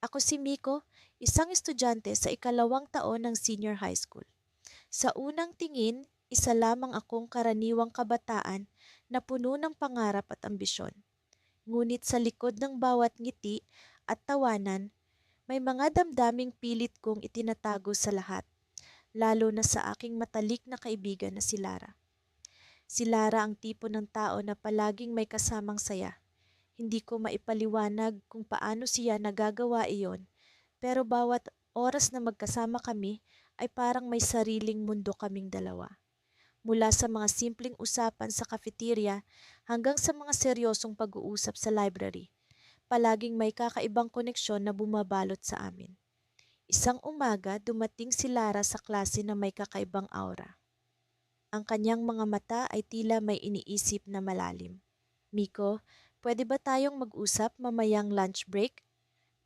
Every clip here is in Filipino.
Ako si Miko, isang estudyante sa ikalawang taon ng senior high school. Sa unang tingin, isa lamang akong karaniwang kabataan na puno ng pangarap at ambisyon. Ngunit sa likod ng bawat ngiti at tawanan, may mga damdaming pilit kong itinatago sa lahat, lalo na sa aking matalik na kaibigan na si Lara. Si Lara ang tipo ng tao na palaging may kasamang saya. Hindi ko maipaliwanag kung paano siya nagagawa iyon, pero bawat oras na magkasama kami ay parang may sariling mundo kaming dalawa. Mula sa mga simpleng usapan sa cafeteria hanggang sa mga seryosong pag-uusap sa library, palaging may kakaibang koneksyon na bumabalot sa amin. Isang umaga, dumating si Lara sa klase na may kakaibang aura. Ang kanyang mga mata ay tila may iniisip na malalim. Miko, pwede ba tayong mag-usap mamayang lunch break?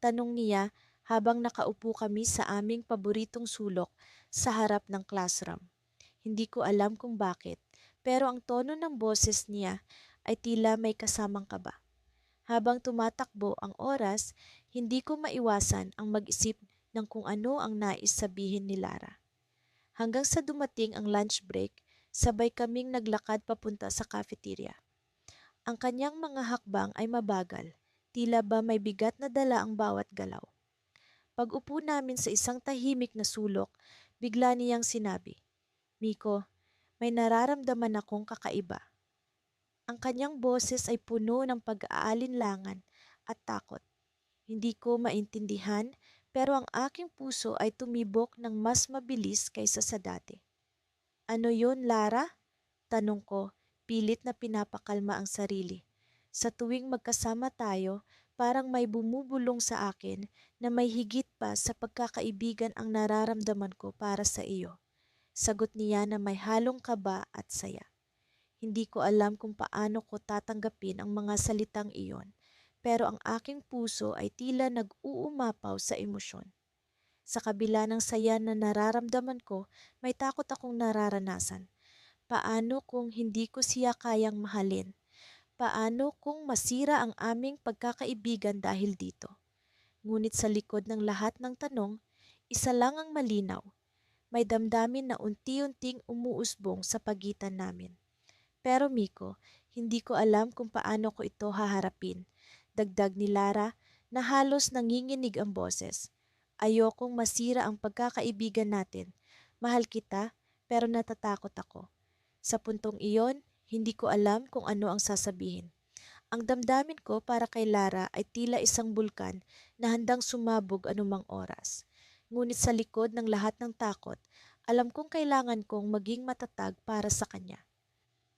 Tanong niya habang nakaupo kami sa aming paboritong sulok sa harap ng classroom. Hindi ko alam kung bakit, pero ang tono ng boses niya ay tila may kasamang kaba. Habang tumatakbo ang oras, hindi ko maiwasan ang mag-isip ng kung ano ang nais sabihin ni Lara. Hanggang sa dumating ang lunch break, sabay kaming naglakad papunta sa cafeteria. Ang kanyang mga hakbang ay mabagal, tila ba may bigat na dala ang bawat galaw. Pag-upo namin sa isang tahimik na sulok, bigla niyang sinabi, Miko, may nararamdaman akong kakaiba. Ang kanyang boses ay puno ng pag-aalinlangan at takot. Hindi ko maintindihan pero ang aking puso ay tumibok ng mas mabilis kaysa sa dati. Ano yon, Lara? Tanong ko, pilit na pinapakalma ang sarili. Sa tuwing magkasama tayo, parang may bumubulong sa akin na may higit pa sa pagkakaibigan ang nararamdaman ko para sa iyo. Sagot niya na may halong kaba at saya. Hindi ko alam kung paano ko tatanggapin ang mga salitang iyon, pero ang aking puso ay tila nag-uumapaw sa emosyon. Sa kabila ng saya na nararamdaman ko, may takot akong nararanasan. Paano kung hindi ko siya kayang mahalin? Paano kung masira ang aming pagkakaibigan dahil dito? Ngunit sa likod ng lahat ng tanong, isa lang ang malinaw. May damdamin na unti-unting umuusbong sa pagitan namin. Pero Miko, hindi ko alam kung paano ko ito haharapin. Dagdag ni Lara na halos nanginginig ang boses. Ayokong masira ang pagkakaibigan natin. Mahal kita, pero natatakot ako. Sa puntong iyon, hindi ko alam kung ano ang sasabihin. Ang damdamin ko para kay Lara ay tila isang bulkan na handang sumabog anumang oras. Ngunit sa likod ng lahat ng takot, alam kong kailangan kong maging matatag para sa kanya.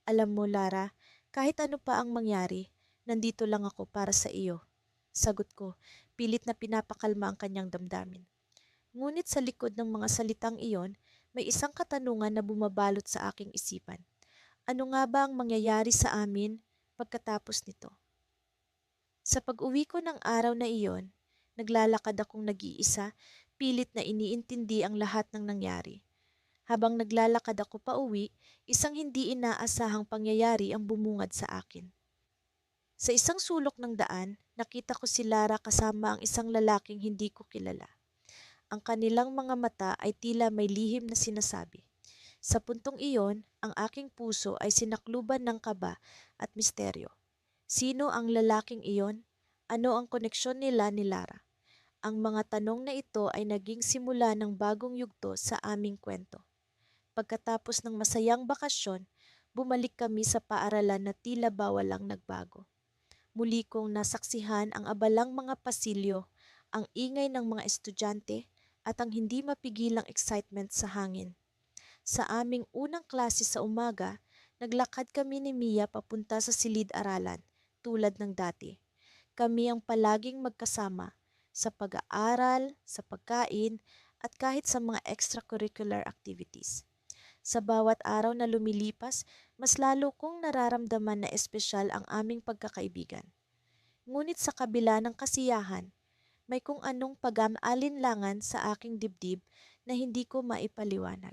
Alam mo, Lara, kahit ano pa ang mangyari, nandito lang ako para sa iyo. Sagot ko, pilit na pinapakalma ang kanyang damdamin. Ngunit sa likod ng mga salitang iyon, may isang katanungan na bumabalot sa aking isipan. Ano nga ba ang mangyayari sa amin pagkatapos nito? Sa pag-uwi ko ng araw na iyon, naglalakad akong nag-iisa, pilit na iniintindi ang lahat ng nangyari. Habang naglalakad ako pa uwi, isang hindi inaasahang pangyayari ang bumungad sa akin. Sa isang sulok ng daan, nakita ko si Lara kasama ang isang lalaking hindi ko kilala. Ang kanilang mga mata ay tila may lihim na sinasabi. Sa puntong iyon, ang aking puso ay sinakluban ng kaba at misteryo. Sino ang lalaking iyon? Ano ang koneksyon nila ni Lara? Ang mga tanong na ito ay naging simula ng bagong yugto sa aming kwento. Pagkatapos ng masayang bakasyon, bumalik kami sa paaralan na tila ba walang nagbago. Muli kong nasaksihan ang abalang mga pasilyo, ang ingay ng mga estudyante at ang hindi mapigilang excitement sa hangin. Sa aming unang klase sa umaga, naglakad kami ni Mia papunta sa silid-aralan tulad ng dati. Kami ang palaging magkasama sa pag-aaral, sa pagkain, at kahit sa mga extracurricular activities. Sa bawat araw na lumilipas, mas lalo kong nararamdaman na espesyal ang aming pagkakaibigan. Ngunit sa kabila ng kasiyahan, may kung anong pag-alinlangan sa aking dibdib na hindi ko maipaliwanag.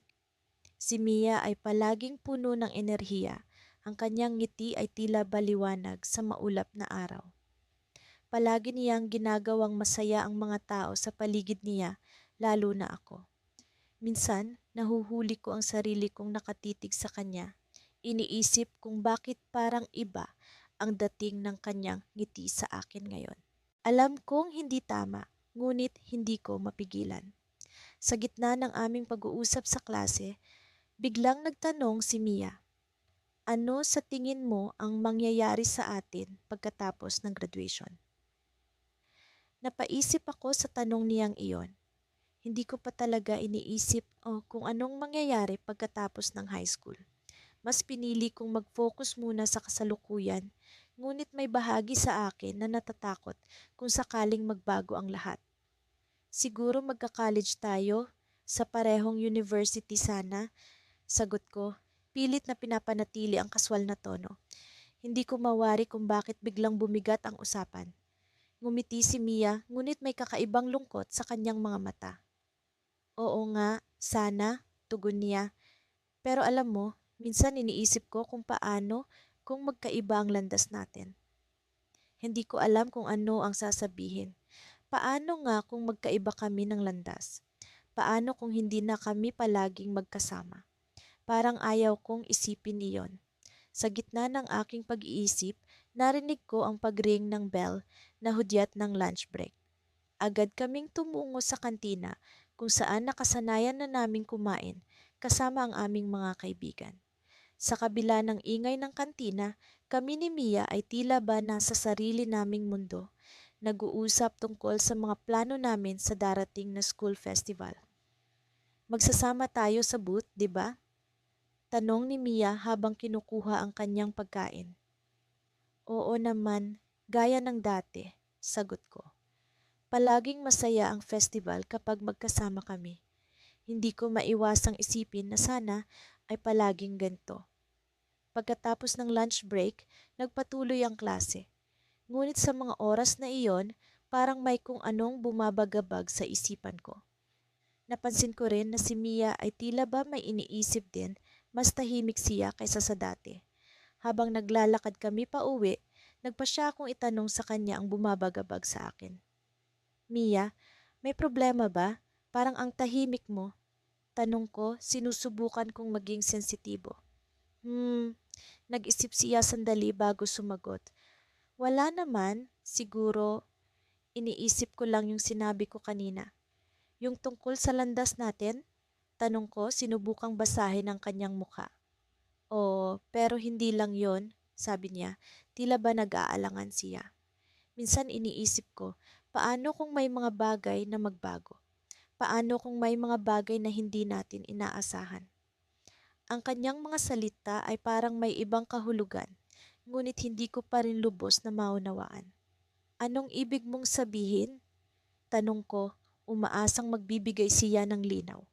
Si Mia ay palaging puno ng enerhiya, ang kanyang ngiti ay tila baliwanag sa maulap na araw. Palagi niyang ginagawang masaya ang mga tao sa paligid niya, lalo na ako. Minsan, nahuhuli ko ang sarili kong nakatitig sa kanya. Iniisip kung bakit parang iba ang dating ng kanyang ngiti sa akin ngayon. Alam kong hindi tama, ngunit hindi ko mapigilan. Sa gitna ng aming pag-uusap sa klase, biglang nagtanong si Mia, ano sa tingin mo ang mangyayari sa atin pagkatapos ng graduation? Napaisip ako sa tanong niyang iyon. Hindi ko pa talaga iniisip kung anong mangyayari pagkatapos ng high school. Mas pinili kong mag-focus muna sa kasalukuyan, ngunit may bahagi sa akin na natatakot kung sakaling magbago ang lahat. Siguro magka-college tayo sa parehong university sana, sagot ko, pilit na pinapanatili ang kaswal na tono. Hindi ko mawari kung bakit biglang bumigat ang usapan. Ngumiti si Mia, ngunit may kakaibang lungkot sa kanyang mga mata. Oo nga, sana, tugon niya. Pero alam mo, minsan iniisip ko kung paano kung magkaiba ang landas natin. Hindi ko alam kung ano ang sasabihin. Paano nga kung magkaiba kami ng landas? Paano kung hindi na kami palaging magkasama? Parang ayaw kong isipin iyon. Sa gitna ng aking pag-iisip, narinig ko ang pag-ring ng bell na hudyat ng lunch break. Agad kaming tumungo sa kantina kung saan nakasanayan na naming kumain kasama ang aming mga kaibigan. Sa kabila ng ingay ng kantina, kami ni Mia ay tila ba nasa sarili naming mundo, nag-uusap tungkol sa mga plano namin sa darating na school festival. Magsasama tayo sa booth, di ba? Tanong ni Mia habang kinukuha ang kanyang pagkain. Oo naman, gaya ng dati, sagot ko. Palaging masaya ang festival kapag magkasama kami. Hindi ko maiwasang isipin na sana ay palaging ganito. Pagkatapos ng lunch break, nagpatuloy ang klase. Ngunit sa mga oras na iyon, parang may kung anong bumabagabag sa isipan ko. Napansin ko rin na si Mia ay tila ba may iniisip din, mas tahimik siya kaysa sa dati. Habang naglalakad kami pa uwi, nagpa siya akong itanong sa kanya ang bumabagabag sa akin. Mia, may problema ba? Parang ang tahimik mo. Tanong ko, sinusubukan kong maging sensitibo. Nag-isip siya sandali bago sumagot. Wala naman, siguro, iniisip ko lang yung sinabi ko kanina. Yung tungkol sa landas natin? Tanong ko, sinubukang basahin ang kanyang muka. Pero hindi lang yon, sabi niya, tila ba nag-aalangan siya. Minsan iniisip ko, paano kung may mga bagay na magbago? Paano kung may mga bagay na hindi natin inaasahan? Ang kanyang mga salita ay parang may ibang kahulugan, ngunit hindi ko pa rin lubos na maunawaan. Anong ibig mong sabihin? Tanong ko, umaasang magbibigay siya ng linaw.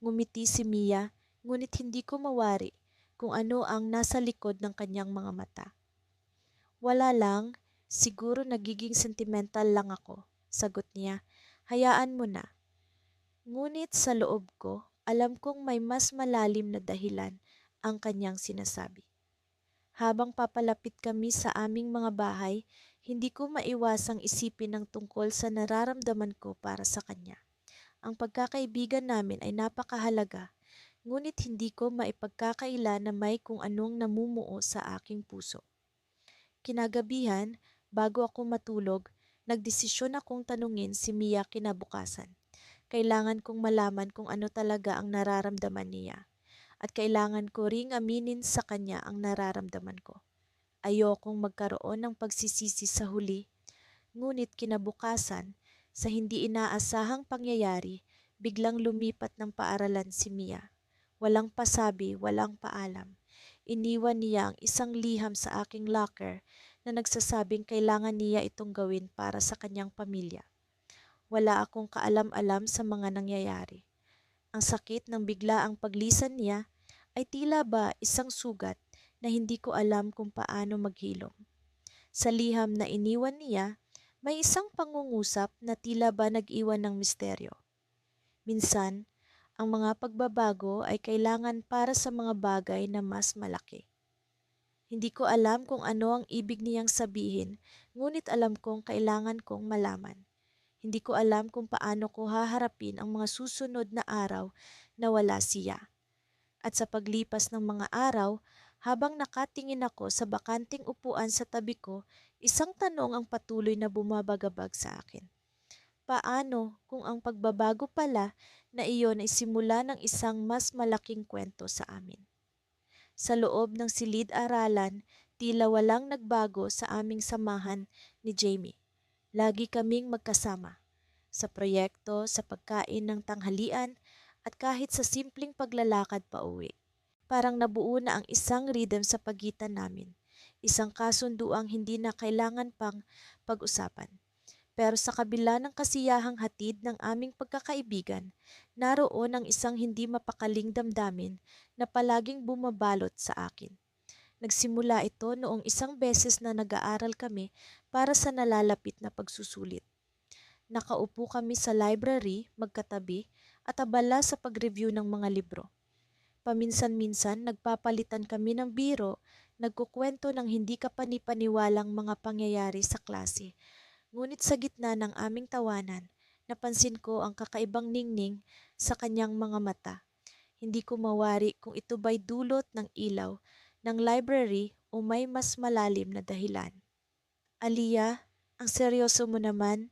Ngumiti si Mia, ngunit hindi ko mawari kung ano ang nasa likod ng kanyang mga mata. Wala lang, siguro nagiging sentimental lang ako, sagot niya. Hayaan mo na. Ngunit sa loob ko, alam kong may mas malalim na dahilan ang kanyang sinasabi. Habang papalapit kami sa aming mga bahay, hindi ko maiwasang isipin ang tungkol sa nararamdaman ko para sa kanya. Ang pagkakaibigan namin ay napakahalaga, ngunit hindi ko maipagkakaila na may kung anong namumuo sa aking puso. Kinagabihan, bago ako matulog, nagdesisyon akong tanungin si Mia kinabukasan. Kailangan kong malaman kung ano talaga ang nararamdaman niya. At kailangan ko ring aminin sa kanya ang nararamdaman ko. Ayokong magkaroon ng pagsisisi sa huli, ngunit kinabukasan, sa hindi inaasahang pangyayari, biglang lumipat ng paaralan si Mia. Walang pasabi, walang paalam. Iniwan niya ang isang liham sa aking locker na nagsasabing kailangan niya itong gawin para sa kanyang pamilya. Wala akong kaalam-alam sa mga nangyayari. Ang sakit ng biglaang paglisan niya ay tila ba isang sugat na hindi ko alam kung paano maghilom. Sa liham na iniwan niya, may isang pangungusap na tila ba nag-iwan ng misteryo. Minsan, ang mga pagbabago ay kailangan para sa mga bagay na mas malaki. Hindi ko alam kung ano ang ibig niyang sabihin, ngunit alam kong kailangan kong malaman. Hindi ko alam kung paano ko haharapin ang mga susunod na araw na wala siya. At sa paglipas ng mga araw, habang nakatingin ako sa bakanting upuan sa tabi ko, isang tanong ang patuloy na bumabagabag sa akin. Paano kung ang pagbabago pala na iyon ay simula ng isang mas malaking kwento sa amin? Sa loob ng silid-aralan, tila walang nagbago sa aming samahan ni Jamie. Lagi kaming magkasama. Sa proyekto, sa pagkain ng tanghalian, at kahit sa simpleng paglalakad pa uwi. Parang nabuo na ang isang rhythm sa pagitan namin. Isang kasunduang hindi na kailangan pang pag-usapan. Pero sa kabila ng kasiyahang hatid ng aming pagkakaibigan, naroon ang isang hindi mapakaling damdamin na palaging bumabalot sa akin. Nagsimula ito noong isang beses na nag-aaral kami para sa nalalapit na pagsusulit. Nakaupo kami sa library magkatabi at abala sa pag-review ng mga libro. Paminsan-minsan nagpapalitan kami ng biro, nagkukwento ng hindi kapani-paniwalang mga pangyayari sa klase. Ngunit sa gitna ng aming tawanan, napansin ko ang kakaibang ningning sa kanyang mga mata. Hindi ko mawari kung ito ba'y dulot ng ilaw ng library o may mas malalim na dahilan. Aliyah, ang seryoso mo naman,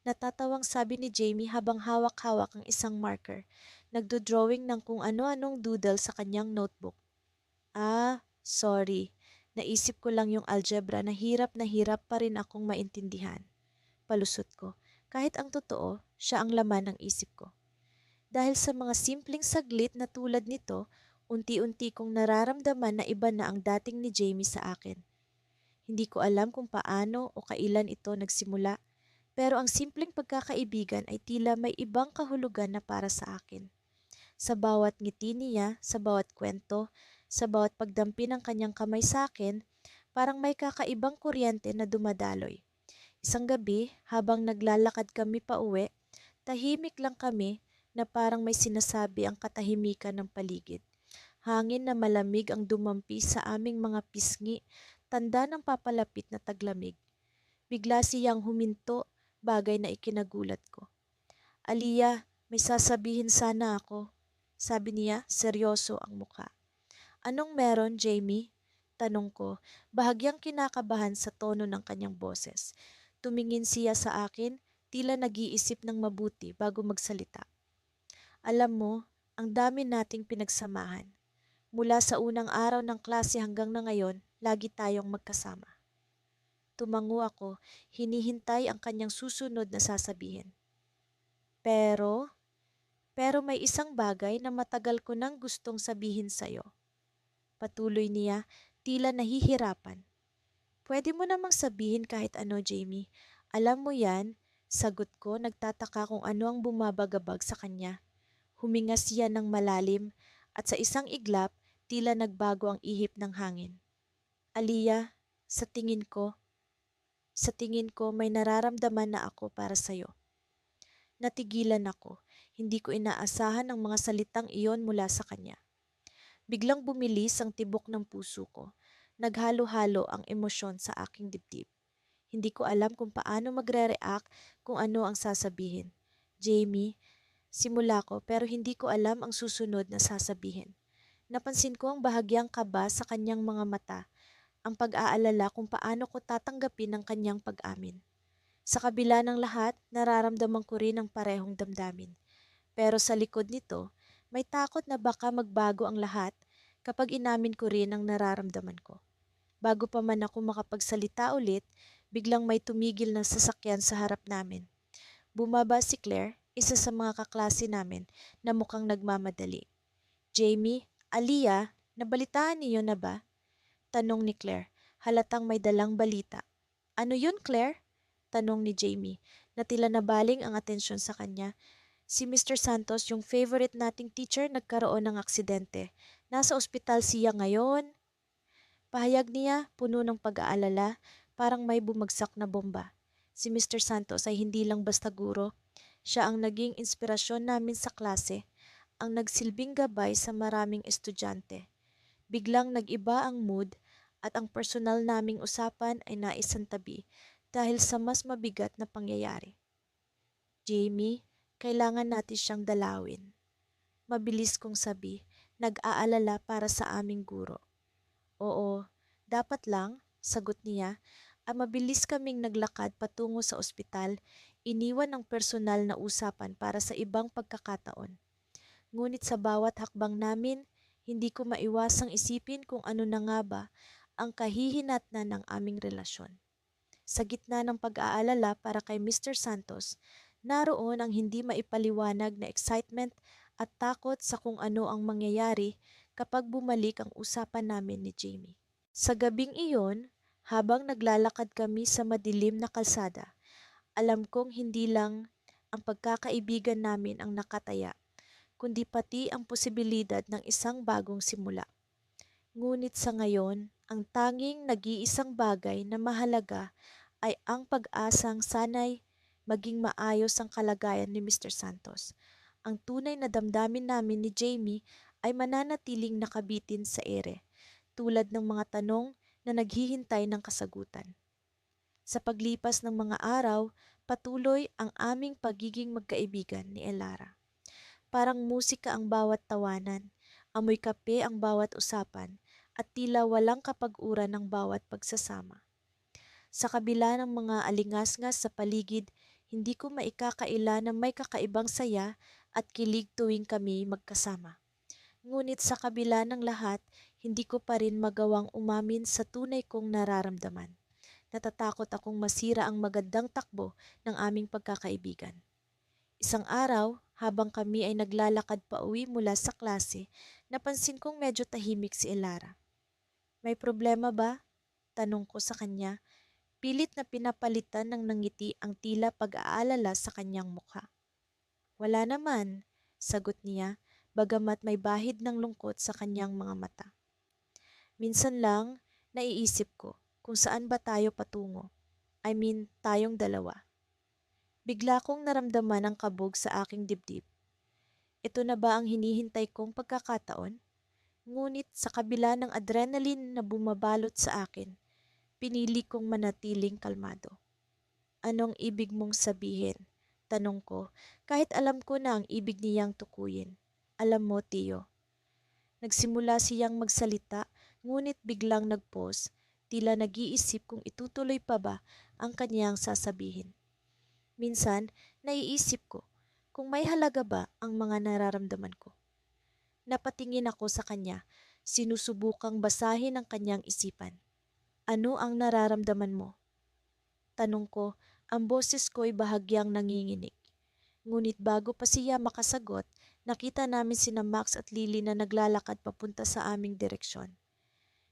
natatawang sabi ni Jamie habang hawak-hawak ang isang marker. Nagdo-drawing ng kung ano-anong doodle sa kanyang notebook. Ah, sorry. Naisip ko lang yung algebra na hirap pa rin akong maintindihan. Palusot ko. Kahit ang totoo, siya ang laman ng isip ko. Dahil sa mga simpleng saglit na tulad nito, unti-unti kong nararamdaman na iba na ang dating ni Jamie sa akin. Hindi ko alam kung paano o kailan ito nagsimula, pero ang simpleng pagkakaibigan ay tila may ibang kahulugan na para sa akin. Sa bawat ngiti niya, sa bawat kwento, sa bawat pagdampi ng kanyang kamay sa akin, parang may kakaibang kuryente na dumadaloy. Isang gabi, habang naglalakad kami pa uwi, tahimik lang kami na parang may sinasabi ang katahimikan ng paligid. Hangin na malamig ang dumampi sa aming mga pisngi, tanda ng papalapit na taglamig. Bigla siyang huminto, bagay na ikinagulat ko. Aliyah, may sasabihin sana ako. Sabi niya, seryoso ang muka. Anong meron, Jamie? Tanong ko, bahagyang kinakabahan sa tono ng kanyang boses. Tumingin siya sa akin, tila nag-iisip ng mabuti bago magsalita. Alam mo, ang dami nating pinagsamahan. Mula sa unang araw ng klase hanggang na ngayon, lagi tayong magkasama. Tumango ako, hinihintay ang kanyang susunod na sasabihin. Pero, pero may isang bagay na matagal ko nang gustong sabihin sa'yo. Patuloy niya, tila nahihirapan. Pwede mo namang sabihin kahit ano, Jamie. Alam mo yan, sagot ko, nagtataka kung ano ang bumabagabag sa kanya. Huminga siya ng malalim at sa isang iglap, tila nagbago ang ihip ng hangin. Aliyah, sa tingin ko may nararamdaman na ako para sa'yo. Natigilan ako. Hindi ko inaasahan ang mga salitang iyon mula sa kanya. Biglang bumilis ang tibok ng puso ko. Naghalo-halo ang emosyon sa aking dibdib. Hindi ko alam kung paano magre-react, kung ano ang sasabihin. Jamie, simula ko pero hindi ko alam ang susunod na sasabihin. Napansin ko ang bahagyang kaba sa kanyang mga mata, ang pag-aalala kung paano ko tatanggapin ang kanyang pag-amin. Sa kabila ng lahat, nararamdaman ko rin ang parehong damdamin. Pero sa likod nito, may takot na baka magbago ang lahat kapag inamin ko rin ang nararamdaman ko. Bago pa man ako makapagsalita ulit, biglang may tumigil na sasakyan sa harap namin. Bumaba si Claire, isa sa mga kaklase namin na mukhang nagmamadali. Jamie, Aliyah, nabalitaan niyo na ba? Tanong ni Claire, halatang may dalang balita. Ano yun, Claire? Tanong ni Jamie, na tila nabaling ang atensyon sa kanya. Si Mr. Santos, yung favorite nating teacher, nagkaroon ng aksidente. Nasa ospital siya ngayon. Pahayag niya, puno ng pag-aalala, parang may bumagsak na bomba. Si Mr. Santos ay hindi lang basta guro. Siya ang naging inspirasyon namin sa klase, ang nagsilbing gabay sa maraming estudyante. Biglang nag-iba ang mood, at ang personal naming usapan ay naisantabi dahil sa mas mabigat na pangyayari. Jamie, kailangan natin siyang dalawin. Mabilis kong sabi, nag-aalala para sa aming guro. Oo, dapat lang, sagot niya. Mabilis kaming naglakad patungo sa ospital, iniwan ang personal na usapan para sa ibang pagkakataon. Ngunit sa bawat hakbang namin, hindi ko maiwasang isipin kung ano na nga ba ang kahihinatnan ng aming relasyon. Sa gitna ng pag-aalala para kay Mr. Santos, naroon ang hindi maipaliwanag na excitement at takot sa kung ano ang mangyayari kapag bumalik ang usapan namin ni Jamie. Sa gabing iyon, habang naglalakad kami sa madilim na kalsada, alam kong hindi lang ang pagkakaibigan namin ang nakataya, kundi pati ang posibilidad ng isang bagong simula. Ngunit sa ngayon, ang tanging nag-iisang bagay na mahalaga ay ang pag-asang sanay maging maayos ang kalagayan ni Mr. Santos. Ang tunay na damdamin namin ni Jamie ay mananatiling nakabitin sa ere, tulad ng mga tanong na naghihintay ng kasagutan. Sa paglipas ng mga araw, patuloy ang aming pagiging magkaibigan ni Elara. Parang musika ang bawat tawanan, amoy kape ang bawat usapan, at tila walang kapag-uran ng bawat pagsasama. Sa kabila ng mga alingasngas sa paligid, hindi ko maikakaila na may kakaibang saya at kilig tuwing kami magkasama. Ngunit sa kabila ng lahat, hindi ko pa rin magawang umamin sa tunay kong nararamdaman. Natatakot akong masira ang magandang takbo ng aming pagkakaibigan. Isang araw, habang kami ay naglalakad pa uwi mula sa klase, napansin kong medyo tahimik si Elara. May problema ba? Tanong ko sa kanya, pilit na pinapalitan ng nangiti ang tila pag-aalala sa kanyang mukha. Wala naman, sagot niya, bagamat may bahid ng lungkot sa kanyang mga mata. Minsan lang, naiisip ko kung saan ba tayo patungo. I mean, tayong dalawa. Bigla kong naramdaman ang kabog sa aking dibdib. Ito na ba ang hinihintay kong pagkakataon? Ngunit sa kabila ng adrenaline na bumabalot sa akin, pinili kong manatiling kalmado. Anong ibig mong sabihin? Tanong ko, kahit alam ko na ang ibig niyang tukuyin. Alam mo, Tio. Nagsimula siyang magsalita, ngunit biglang nag-pause, tila nag-iisip kung itutuloy pa ba ang kanyang sasabihin. Minsan, naiisip ko kung may halaga ba ang mga nararamdaman ko. Napatingin ako sa kanya, sinusubukang basahin ang kanyang isipan. Ano ang nararamdaman mo? Tanong ko, ang boses ko'y bahagyang nanginginig. Ngunit bago pa siya makasagot, nakita namin sina Max at Lily na naglalakad papunta sa aming direksyon.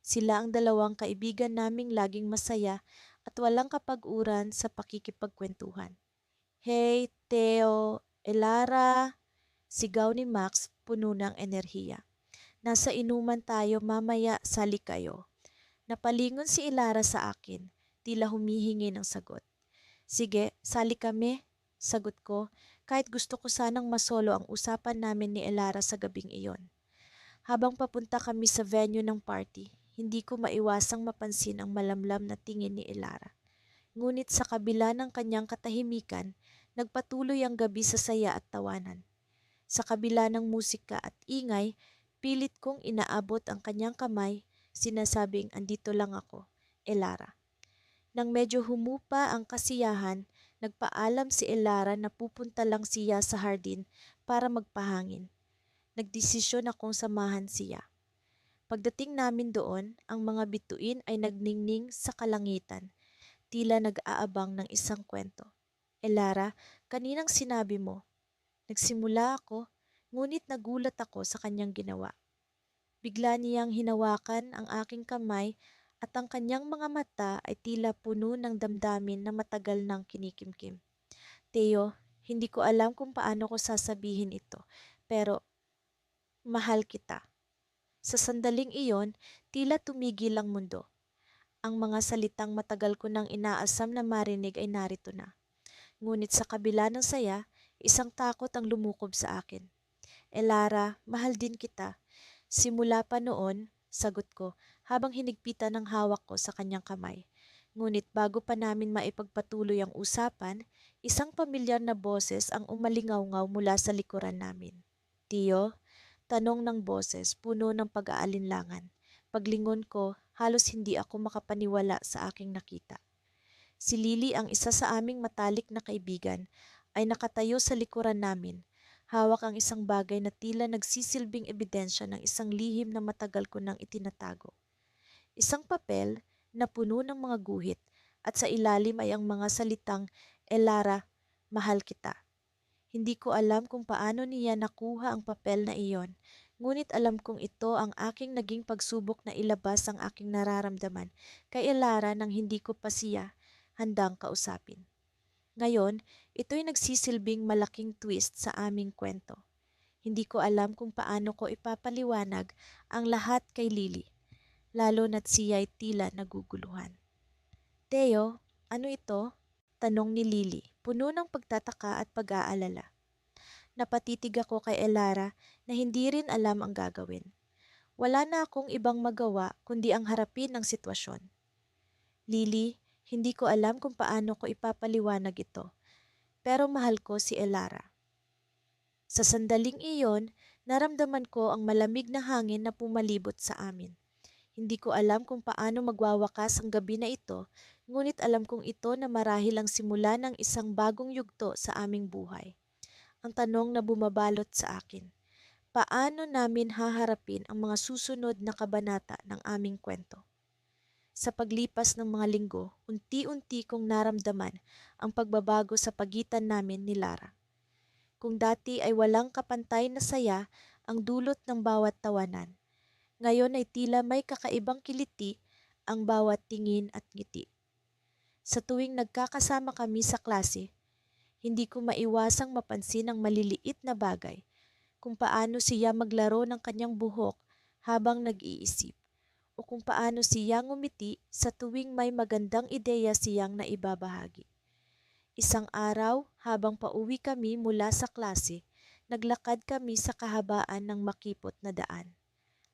Sila ang dalawang kaibigan naming laging masaya at walang kapag-uran sa pakikipagkwentuhan. Hey, Theo, Elara, sigaw ni Max puno ng enerhiya. Nasa inuman tayo mamaya, sali kayo. Napalingon si Elara sa akin, tila humihingi ng sagot. Sige, sali kami, sagot ko, kahit gusto ko sanang masolo ang usapan namin ni Elara sa gabing iyon. Habang papunta kami sa venue ng party, hindi ko maiwasang mapansin ang malamlam na tingin ni Elara. Ngunit sa kabila ng kanyang katahimikan, nagpatuloy ang gabi sa saya at tawanan. Sa kabila ng musika at ingay, pilit kong inaabot ang kanyang kamay, sinasabing andito lang ako, Elara. Nang medyo humupa ang kasiyahan, nagpaalam si Elara na pupunta lang siya sa hardin para magpahangin. Nagdesisyon akong samahan siya. Pagdating namin doon, ang mga bituin ay nagningning sa kalangitan, tila nag-aabang ng isang kwento. Elara, kaninang sinabi mo? Nagsimula ako, ngunit nagulat ako sa kanyang ginawa. Bigla niyang hinawakan ang aking kamay at ang kanyang mga mata ay tila puno ng damdamin na matagal nang kinikimkim. Theo, hindi ko alam kung paano ko sasabihin ito, pero mahal kita. Sa sandaling iyon, tila tumigil ang mundo. Ang mga salitang matagal ko nang inaasam na marinig ay narito na. Ngunit sa kabila ng saya, isang takot ang lumukob sa akin. Elara, mahal din kita. Simula pa noon, sagot ko, habang hinigpitan ng hawak ko sa kanyang kamay. Ngunit bago pa namin maipagpatuloy ang usapan, isang pamilyar na boses ang umalingaw-ngaw mula sa likuran namin. Tiyo, tanong ng boses puno ng pag-aalinlangan. Paglingon ko, halos hindi ako makapaniwala sa aking nakita. Si Lily, ang isa sa aming matalik na kaibigan, ay nakatayo sa likuran namin. Hawak ang isang bagay na tila nagsisilbing ebidensya ng isang lihim na matagal ko nang itinatago. Isang papel na puno ng mga guhit at sa ilalim ay ang mga salitang, "Elara, mahal kita." Hindi ko alam kung paano niya nakuha ang papel na iyon, ngunit alam kong ito ang aking naging pagsubok na ilabas ang aking nararamdaman kay Elara nang hindi ko pa siya handang kausapin. Ngayon, ito'y nagsisilbing malaking twist sa aming kwento. Hindi ko alam kung paano ko ipapaliwanag ang lahat kay Lily, lalo na't siya'y tila naguguluhan. "Teo, ano ito?" Tanong ni Lily, puno ng pagtataka at pag-aalala. Napatitig ako kay Elara na hindi rin alam ang gagawin. Wala na akong ibang magawa kundi ang harapin ang sitwasyon. "Lily, hindi ko alam kung paano ko ipapaliwanag ito, pero mahal ko si Elara." Sa sandaling iyon, naramdaman ko ang malamig na hangin na pumalibot sa amin. Hindi ko alam kung paano magwawakas ang gabi na ito, ngunit alam kong ito na marahil ang simula ng isang bagong yugto sa aming buhay. Ang tanong na bumabalot sa akin, paano namin haharapin ang mga susunod na kabanata ng aming kwento? Sa paglipas ng mga linggo, unti-unti kong naramdaman ang pagbabago sa pagitan namin ni Lara. Kung dati ay walang kapantay na saya ang dulot ng bawat tawanan, ngayon ay tila may kakaibang kiliti ang bawat tingin at ngiti. Sa tuwing nagkakasama kami sa klase, hindi ko maiwasang mapansin ang maliliit na bagay, kung paano siya maglaro ng kanyang buhok habang nag-iisip, o kung paano siya ngumiti sa tuwing may magandang ideya siyang naibabahagi. Isang araw, habang pauwi kami mula sa klase, naglakad kami sa kahabaan ng makipot na daan.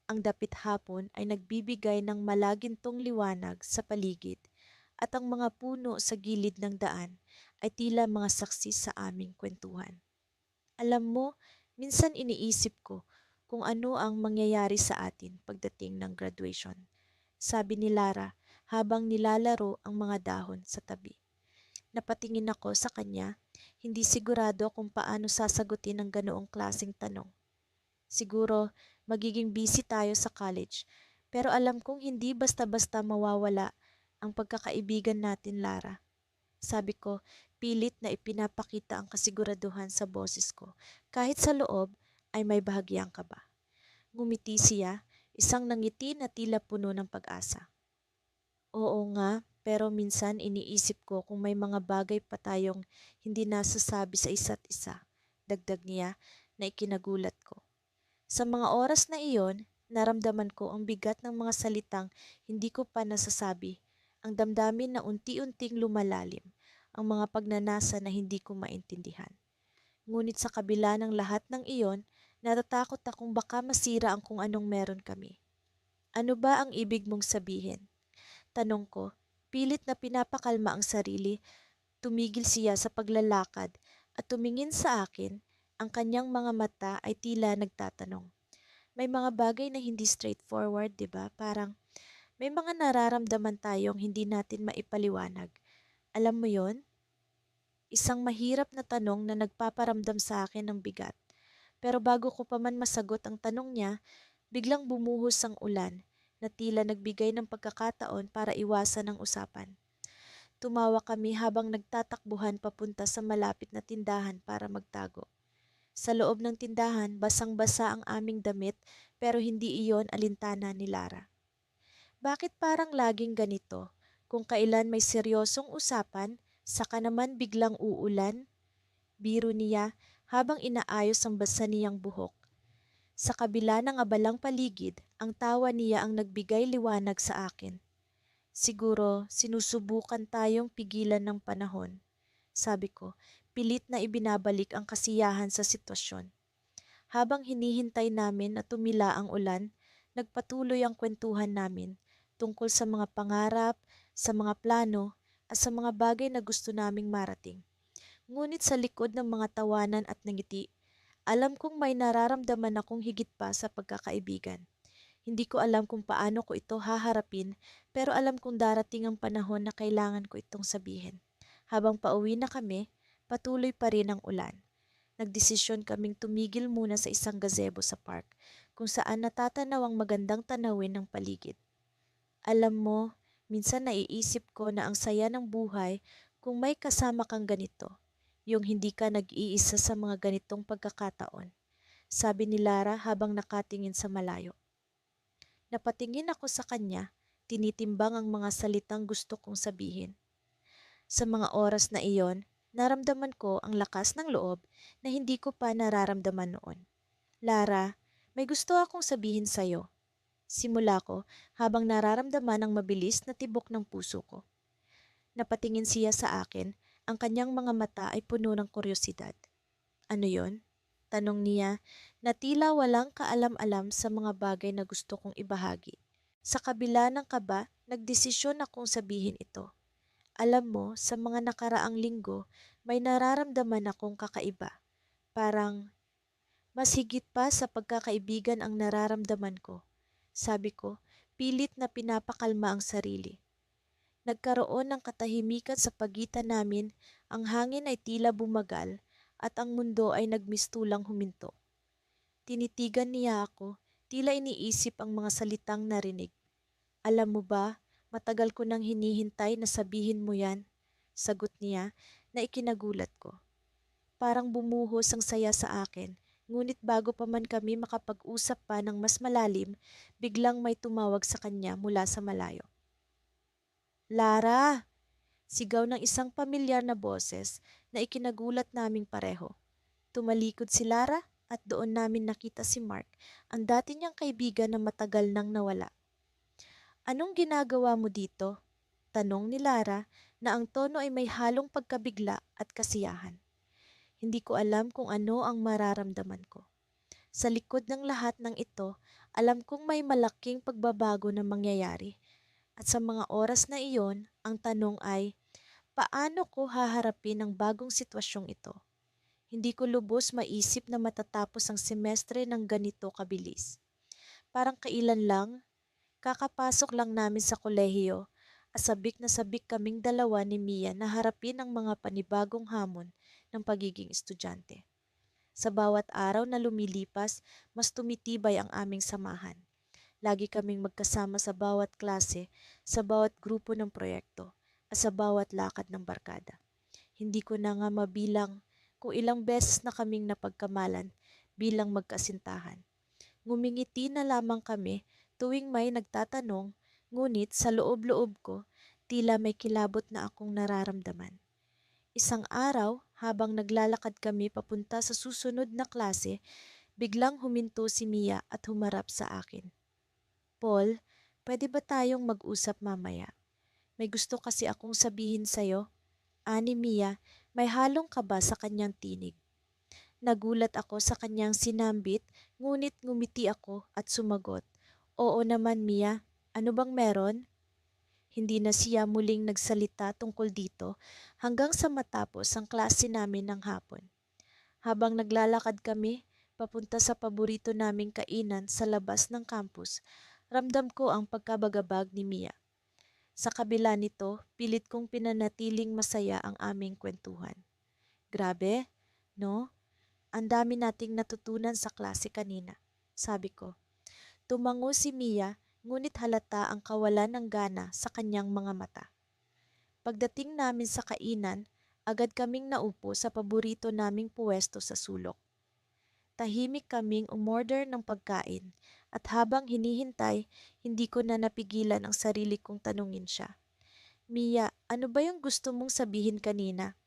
Ang dapit hapon ay nagbibigay ng malagintong liwanag sa paligid at ang mga puno sa gilid ng daan ay tila mga saksi sa aming kwentuhan. Alam mo, minsan iniisip ko kung ano ang mangyayari sa atin pagdating ng graduation, sabi ni Lara habang nilalaro ang mga dahon sa tabi. Napatingin ako sa kanya, hindi sigurado kung paano sasagutin ang ganoong klaseng tanong. Siguro, magiging busy tayo sa college, pero alam kong hindi basta-basta mawawala ang pagkakaibigan natin, Lara. Sabi ko, pilit na ipinapakita ang kasiguraduhan sa boses ko, kahit sa loob ay may bahagyang kaba. Ngumiti siya, isang nangiti na tila puno ng pag-asa. "Oo nga, pero minsan iniisip ko kung may mga bagay pa tayong hindi nasasabi sa isa't isa," dagdag niya na ikinagulat ko. Sa mga oras na iyon, naramdaman ko ang bigat ng mga salitang hindi ko pa nasasabi, ang damdamin na unti-unting lumalalim, ang mga pagnanasa na hindi ko maintindihan. Ngunit sa kabila ng lahat ng iyon, natatakot akong baka masira ang kung anong meron kami. "Ano ba ang ibig mong sabihin?" Tanong ko, pilit na pinapakalma ang sarili. Tumigil siya sa paglalakad at tumingin sa akin, ang kanyang mga mata ay tila nagtatanong. May mga bagay na hindi straightforward, 'di ba? Parang may mga nararamdaman tayong hindi natin maipaliwanag. Alam mo 'yon? Isang mahirap na tanong na nagpaparamdam sa akin ng bigat. Pero bago ko pa man masagot ang tanong niya, biglang bumuhos ang ulan na tila nagbigay ng pagkakataon para iwasan ang usapan. Tumawa kami habang nagtatakbuhan papunta sa malapit na tindahan para magtago. Sa loob ng tindahan, basang-basa ang aming damit pero hindi iyon alintana ni Lara. "Bakit parang laging ganito? Kung kailan may seryosong usapan, saka naman biglang uulan?" Biro niya habang inaayos ang basa niyang buhok. Sa kabila ng abalang paligid, ang tawa niya ang nagbigay liwanag sa akin. "Siguro sinusubukan tayong pigilan ng panahon," sabi ko, pilit na ibinabalik ang kasiyahan sa sitwasyon. Habang hinihintay namin na tumila ang ulan, nagpatuloy ang kwentuhan namin. tungkol sa mga pangarap, sa mga plano, at sa mga bagay na gusto naming marating. Ngunit sa likod ng mga tawanan at ngiti, alam kong may nararamdaman akong higit pa sa pagkakaibigan. Hindi ko alam kung paano ko ito haharapin, pero alam kong darating ang panahon na kailangan ko itong sabihin. Habang pauwi na kami, patuloy pa rin ang ulan. Nagdesisyon kaming tumigil muna sa isang gazebo sa park, kung saan natatanaw ang magandang tanawin ng paligid. Alam mo, minsan naiisip ko na ang saya ng buhay kung may kasama kang ganito, yung hindi ka nag-iisa sa mga ganitong pagkakataon, sabi ni Lara habang nakatingin sa malayo. Napatingin ako sa kanya, tinitimbang ang mga salitang gusto kong sabihin. Sa mga oras na iyon, naramdaman ko ang lakas ng loob na hindi ko pa nararamdaman noon. Lara, may gusto akong sabihin sa'yo. Simula ko habang nararamdaman ang mabilis na tibok ng puso ko. Napatingin siya sa akin, ang kanyang mga mata ay puno ng kuryosidad. Ano yon? Tanong niya na tila walang kaalam-alam sa mga bagay na gusto kong ibahagi. Sa kabila ng kaba, nagdesisyon akong sabihin ito. Alam mo, sa mga nakaraang linggo, may nararamdaman akong kakaiba. Parang mas higit pa sa pagkakaibigan ang nararamdaman ko. Sabi ko, pilit na pinapakalma ang sarili. Nagkaroon ng katahimikan sa pagitan namin, ang hangin ay tila bumagal at ang mundo ay nagmistulang huminto. Tinitigan niya ako, tila iniisip ang mga salitang narinig. Alam mo ba, matagal ko nang hinihintay na sabihin mo yan. Sagot niya na ikinagulat ko. Parang bumuhos ang saya sa akin, ngunit bago pa man kami makapag-usap pa ng mas malalim, biglang may tumawag sa kanya mula sa malayo. Lara! Sigaw ng isang pamilyar na boses na ikinagulat naming pareho. Tumalikod si Lara at doon namin nakita si Mark, ang dati niyang kaibigan na matagal nang nawala. Anong ginagawa mo dito? Tanong ni Lara na ang tono ay may halong pagkabigla at kasiyahan. Hindi ko alam kung ano ang mararamdaman ko. Sa likod ng lahat ng ito, alam kong may malaking pagbabago na mangyayari. At sa mga oras na iyon, ang tanong ay, paano ko haharapin ang bagong sitwasyong ito? Hindi ko lubos maisip na matatapos ang semestre ng ganito kabilis. Parang kailan lang, kakapasok lang namin sa kolehiyo, sabik na sabik kaming dalawa ni Mia na harapin ang mga panibagong hamon ng pagiging estudyante. Sa bawat araw na lumilipas, mas tumitibay ang aming samahan. Lagi kaming magkasama sa bawat klase, sa bawat grupo ng proyekto, at sa bawat lakad ng barkada. Hindi ko na nga mabilang kung ilang beses na kaming napagkamalan bilang magkasintahan. Ngumingiti na lamang kami tuwing may nagtatanong, ngunit sa loob-loob ko, tila may kilabot na akong nararamdaman. Isang araw, habang naglalakad kami papunta sa susunod na klase, biglang huminto si Mia at humarap sa akin. Paul, pwede ba tayong mag-usap mamaya? May gusto kasi akong sabihin sa'yo. Ani Mia, may halong kaba sa kanyang tinig. Nagulat ako sa kanyang sinambit, ngunit ngumiti ako at sumagot. Oo naman Mia, ano bang meron? Hindi na siya muling nagsalita tungkol dito hanggang sa matapos ang klase namin ng hapon. Habang naglalakad kami, papunta sa paborito naming kainan sa labas ng campus, ramdam ko ang pagkabagabag ni Mia. Sa kabila nito, pilit kong pinanatiling masaya ang aming kwentuhan. Grabe, no? Ang dami nating natutunan sa klase kanina, sabi ko. Tumango si Mia, ngunit halata ang kawalan ng gana sa kanyang mga mata. Pagdating namin sa kainan, agad kaming naupo sa paborito naming puwesto sa sulok. Tahimik kaming umorder ng pagkain at habang hinihintay, hindi ko na napigilan ang sarili kong tanungin siya. Mia, ano ba yung gusto mong sabihin kanina?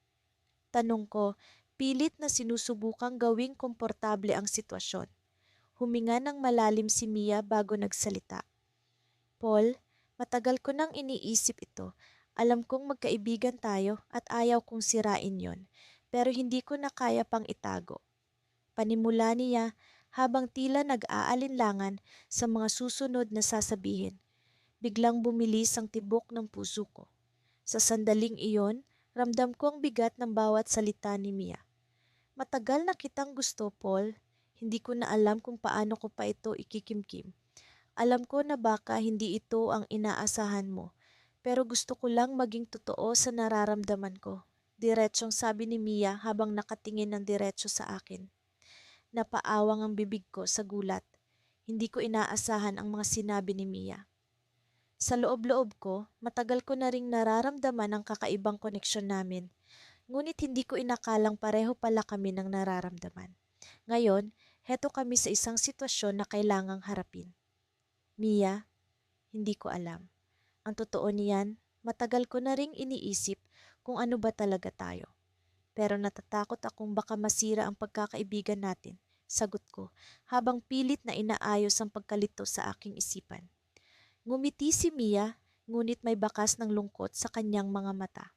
Tanong ko, pilit na sinusubukang gawing komportable ang sitwasyon. Huminga ng malalim si Mia bago nagsalita. Paul, matagal ko nang iniisip ito. Alam kong magkaibigan tayo at ayaw kong sirain yon, pero hindi ko na kaya pang itago. Panimula niya habang tila nag-aalinlangan sa mga susunod na sasabihin. Biglang bumilis ang tibok ng puso ko. Sa sandaling iyon, ramdam ko ang bigat ng bawat salita ni Mia. Matagal na kitang gusto, Paul. Hindi ko na alam kung paano ko pa ito ikikimkim. Alam ko na baka hindi ito ang inaasahan mo, pero gusto ko lang maging totoo sa nararamdaman ko. Diretsyong sabi ni Mia habang nakatingin ng diretso sa akin. Napaawang ang bibig ko sa gulat. Hindi ko inaasahan ang mga sinabi ni Mia. Sa loob-loob ko, matagal ko na ring nararamdaman ang kakaibang koneksyon namin. Ngunit hindi ko inakalang pareho pala kami ng nararamdaman. Ngayon, heto kami sa isang sitwasyon na kailangang harapin. Mia, hindi ko alam. Ang totoo niyan, matagal ko na ring iniisip kung ano ba talaga tayo. Pero natatakot akong baka masira ang pagkakaibigan natin, sagot ko, habang pilit na inaayos ang pagkalito sa aking isipan. Ngumiti si Mia, ngunit may bakas ng lungkot sa kanyang mga mata.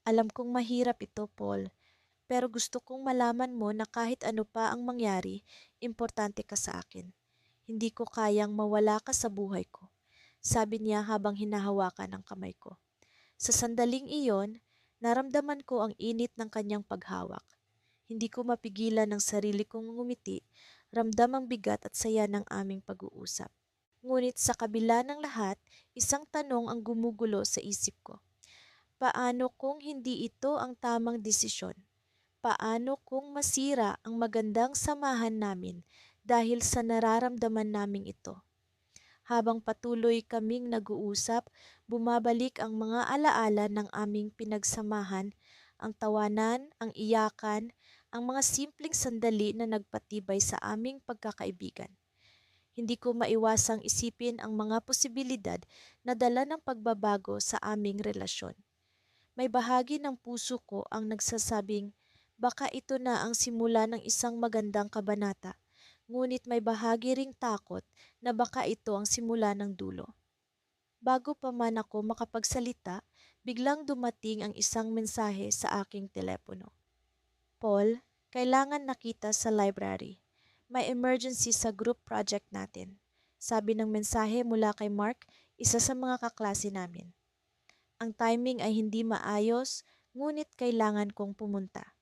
Alam kong mahirap ito, Paul, pero gusto kong malaman mo na kahit ano pa ang mangyari, importante ka sa akin. Hindi ko kayang mawala ka sa buhay ko, sabi niya habang hinahawakan ang kamay ko. Sa sandaling iyon, naramdaman ko ang init ng kanyang paghawak. Hindi ko mapigilan ang sarili kong ngumiti, ramdam ang bigat at saya ng aming pag-uusap. Ngunit sa kabila ng lahat, isang tanong ang gumugulo sa isip ko. Paano kung hindi ito ang tamang desisyon? Paano kung masira ang magandang samahan namin dahil sa nararamdaman naming ito? Habang patuloy kaming nag-uusap, bumabalik ang mga alaala ng aming pinagsamahan, ang tawanan, ang iyakan, ang mga simpleng sandali na nagpatibay sa aming pagkakaibigan. Hindi ko maiwasang isipin ang mga posibilidad na dala ng pagbabago sa aming relasyon. May bahagi ng puso ko ang nagsasabing baka ito na ang simula ng isang magandang kabanata, ngunit may bahagi ring takot na baka ito ang simula ng dulo. Bago pa man ako makapagsalita, biglang dumating ang isang mensahe sa aking telepono. Paul, kailangan nakita sa library. May emergency sa group project natin. Sabi ng mensahe mula kay Mark, isa sa mga kaklase namin. Ang timing ay hindi maayos, ngunit kailangan kong pumunta.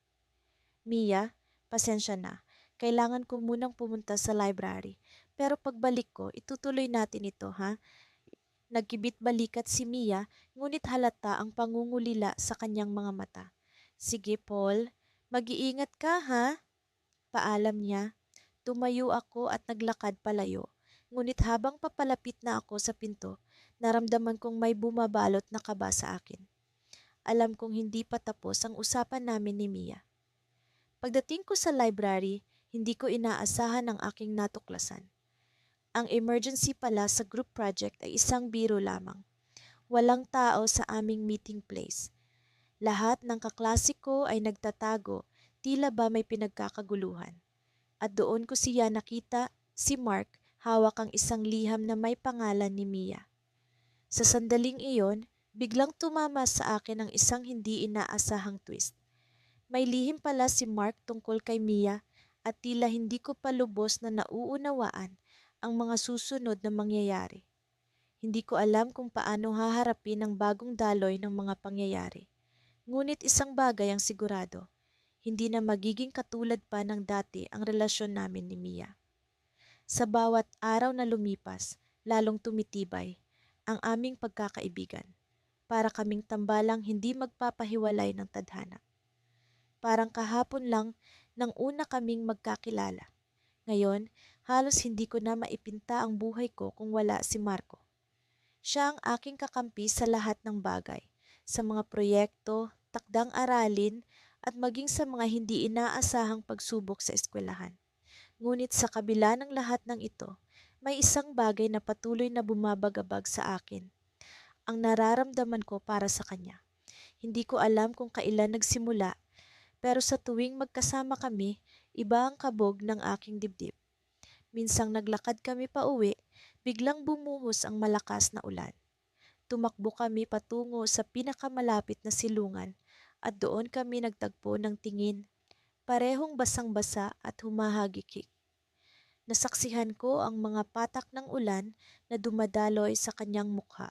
Mia, pasensya na. Kailangan ko munang pumunta sa library. Pero pagbalik ko, itutuloy natin ito, ha? Nagkibit-balikat si Mia, ngunit halata ang pangungulila sa kanyang mga mata. Sige, Paul. Mag-iingat ka, ha? Paalam niya. Tumayo ako at naglakad palayo. Ngunit habang papalapit na ako sa pinto, naramdaman kong may bumabalot na kaba sa akin. Alam kong hindi pa tapos ang usapan namin ni Mia. Pagdating ko sa library, hindi ko inaasahan ang aking natuklasan. Ang emergency pala sa group project ay isang biro lamang. Walang tao sa aming meeting place. Lahat ng kaklase ko ay nagtatago, tila ba may pinagkakaguluhan. At doon ko siya nakita, si Mark, hawak ang isang liham na may pangalan ni Mia. Sa sandaling iyon, biglang tumama sa akin ang isang hindi inaasahang twist. May lihim pala si Mark tungkol kay Mia at tila hindi ko pa lubos na nauunawaan ang mga susunod na mangyayari. Hindi ko alam kung paano haharapin ang bagong daloy ng mga pangyayari. Ngunit isang bagay ang sigurado, hindi na magiging katulad pa ng dati ang relasyon namin ni Mia. Sa bawat araw na lumipas, lalong tumitibay ang aming pagkakaibigan. Para kaming tambalang hindi magpapahiwalay ng tadhana. Parang kahapon lang nang una kaming magkakilala. Ngayon, halos hindi ko na maipinta ang buhay ko kung wala si Marco. Siya ang aking kakampi sa lahat ng bagay, sa mga proyekto, takdang aralin, at maging sa mga hindi inaasahang pagsubok sa eskwelahan. Ngunit sa kabila ng lahat ng ito, may isang bagay na patuloy na bumabagabag sa akin. Ang nararamdaman ko para sa kanya. Hindi ko alam kung kailan nagsimula, pero sa tuwing magkasama kami, iba ang kabog ng aking dibdib. Minsang naglakad kami pa uwi, biglang bumuhos ang malakas na ulan. Tumakbo kami patungo sa pinakamalapit na silungan at doon kami nagtagpo ng tingin, parehong basang-basa at humahagikik. Nasaksihan ko ang mga patak ng ulan na dumadaloy sa kanyang mukha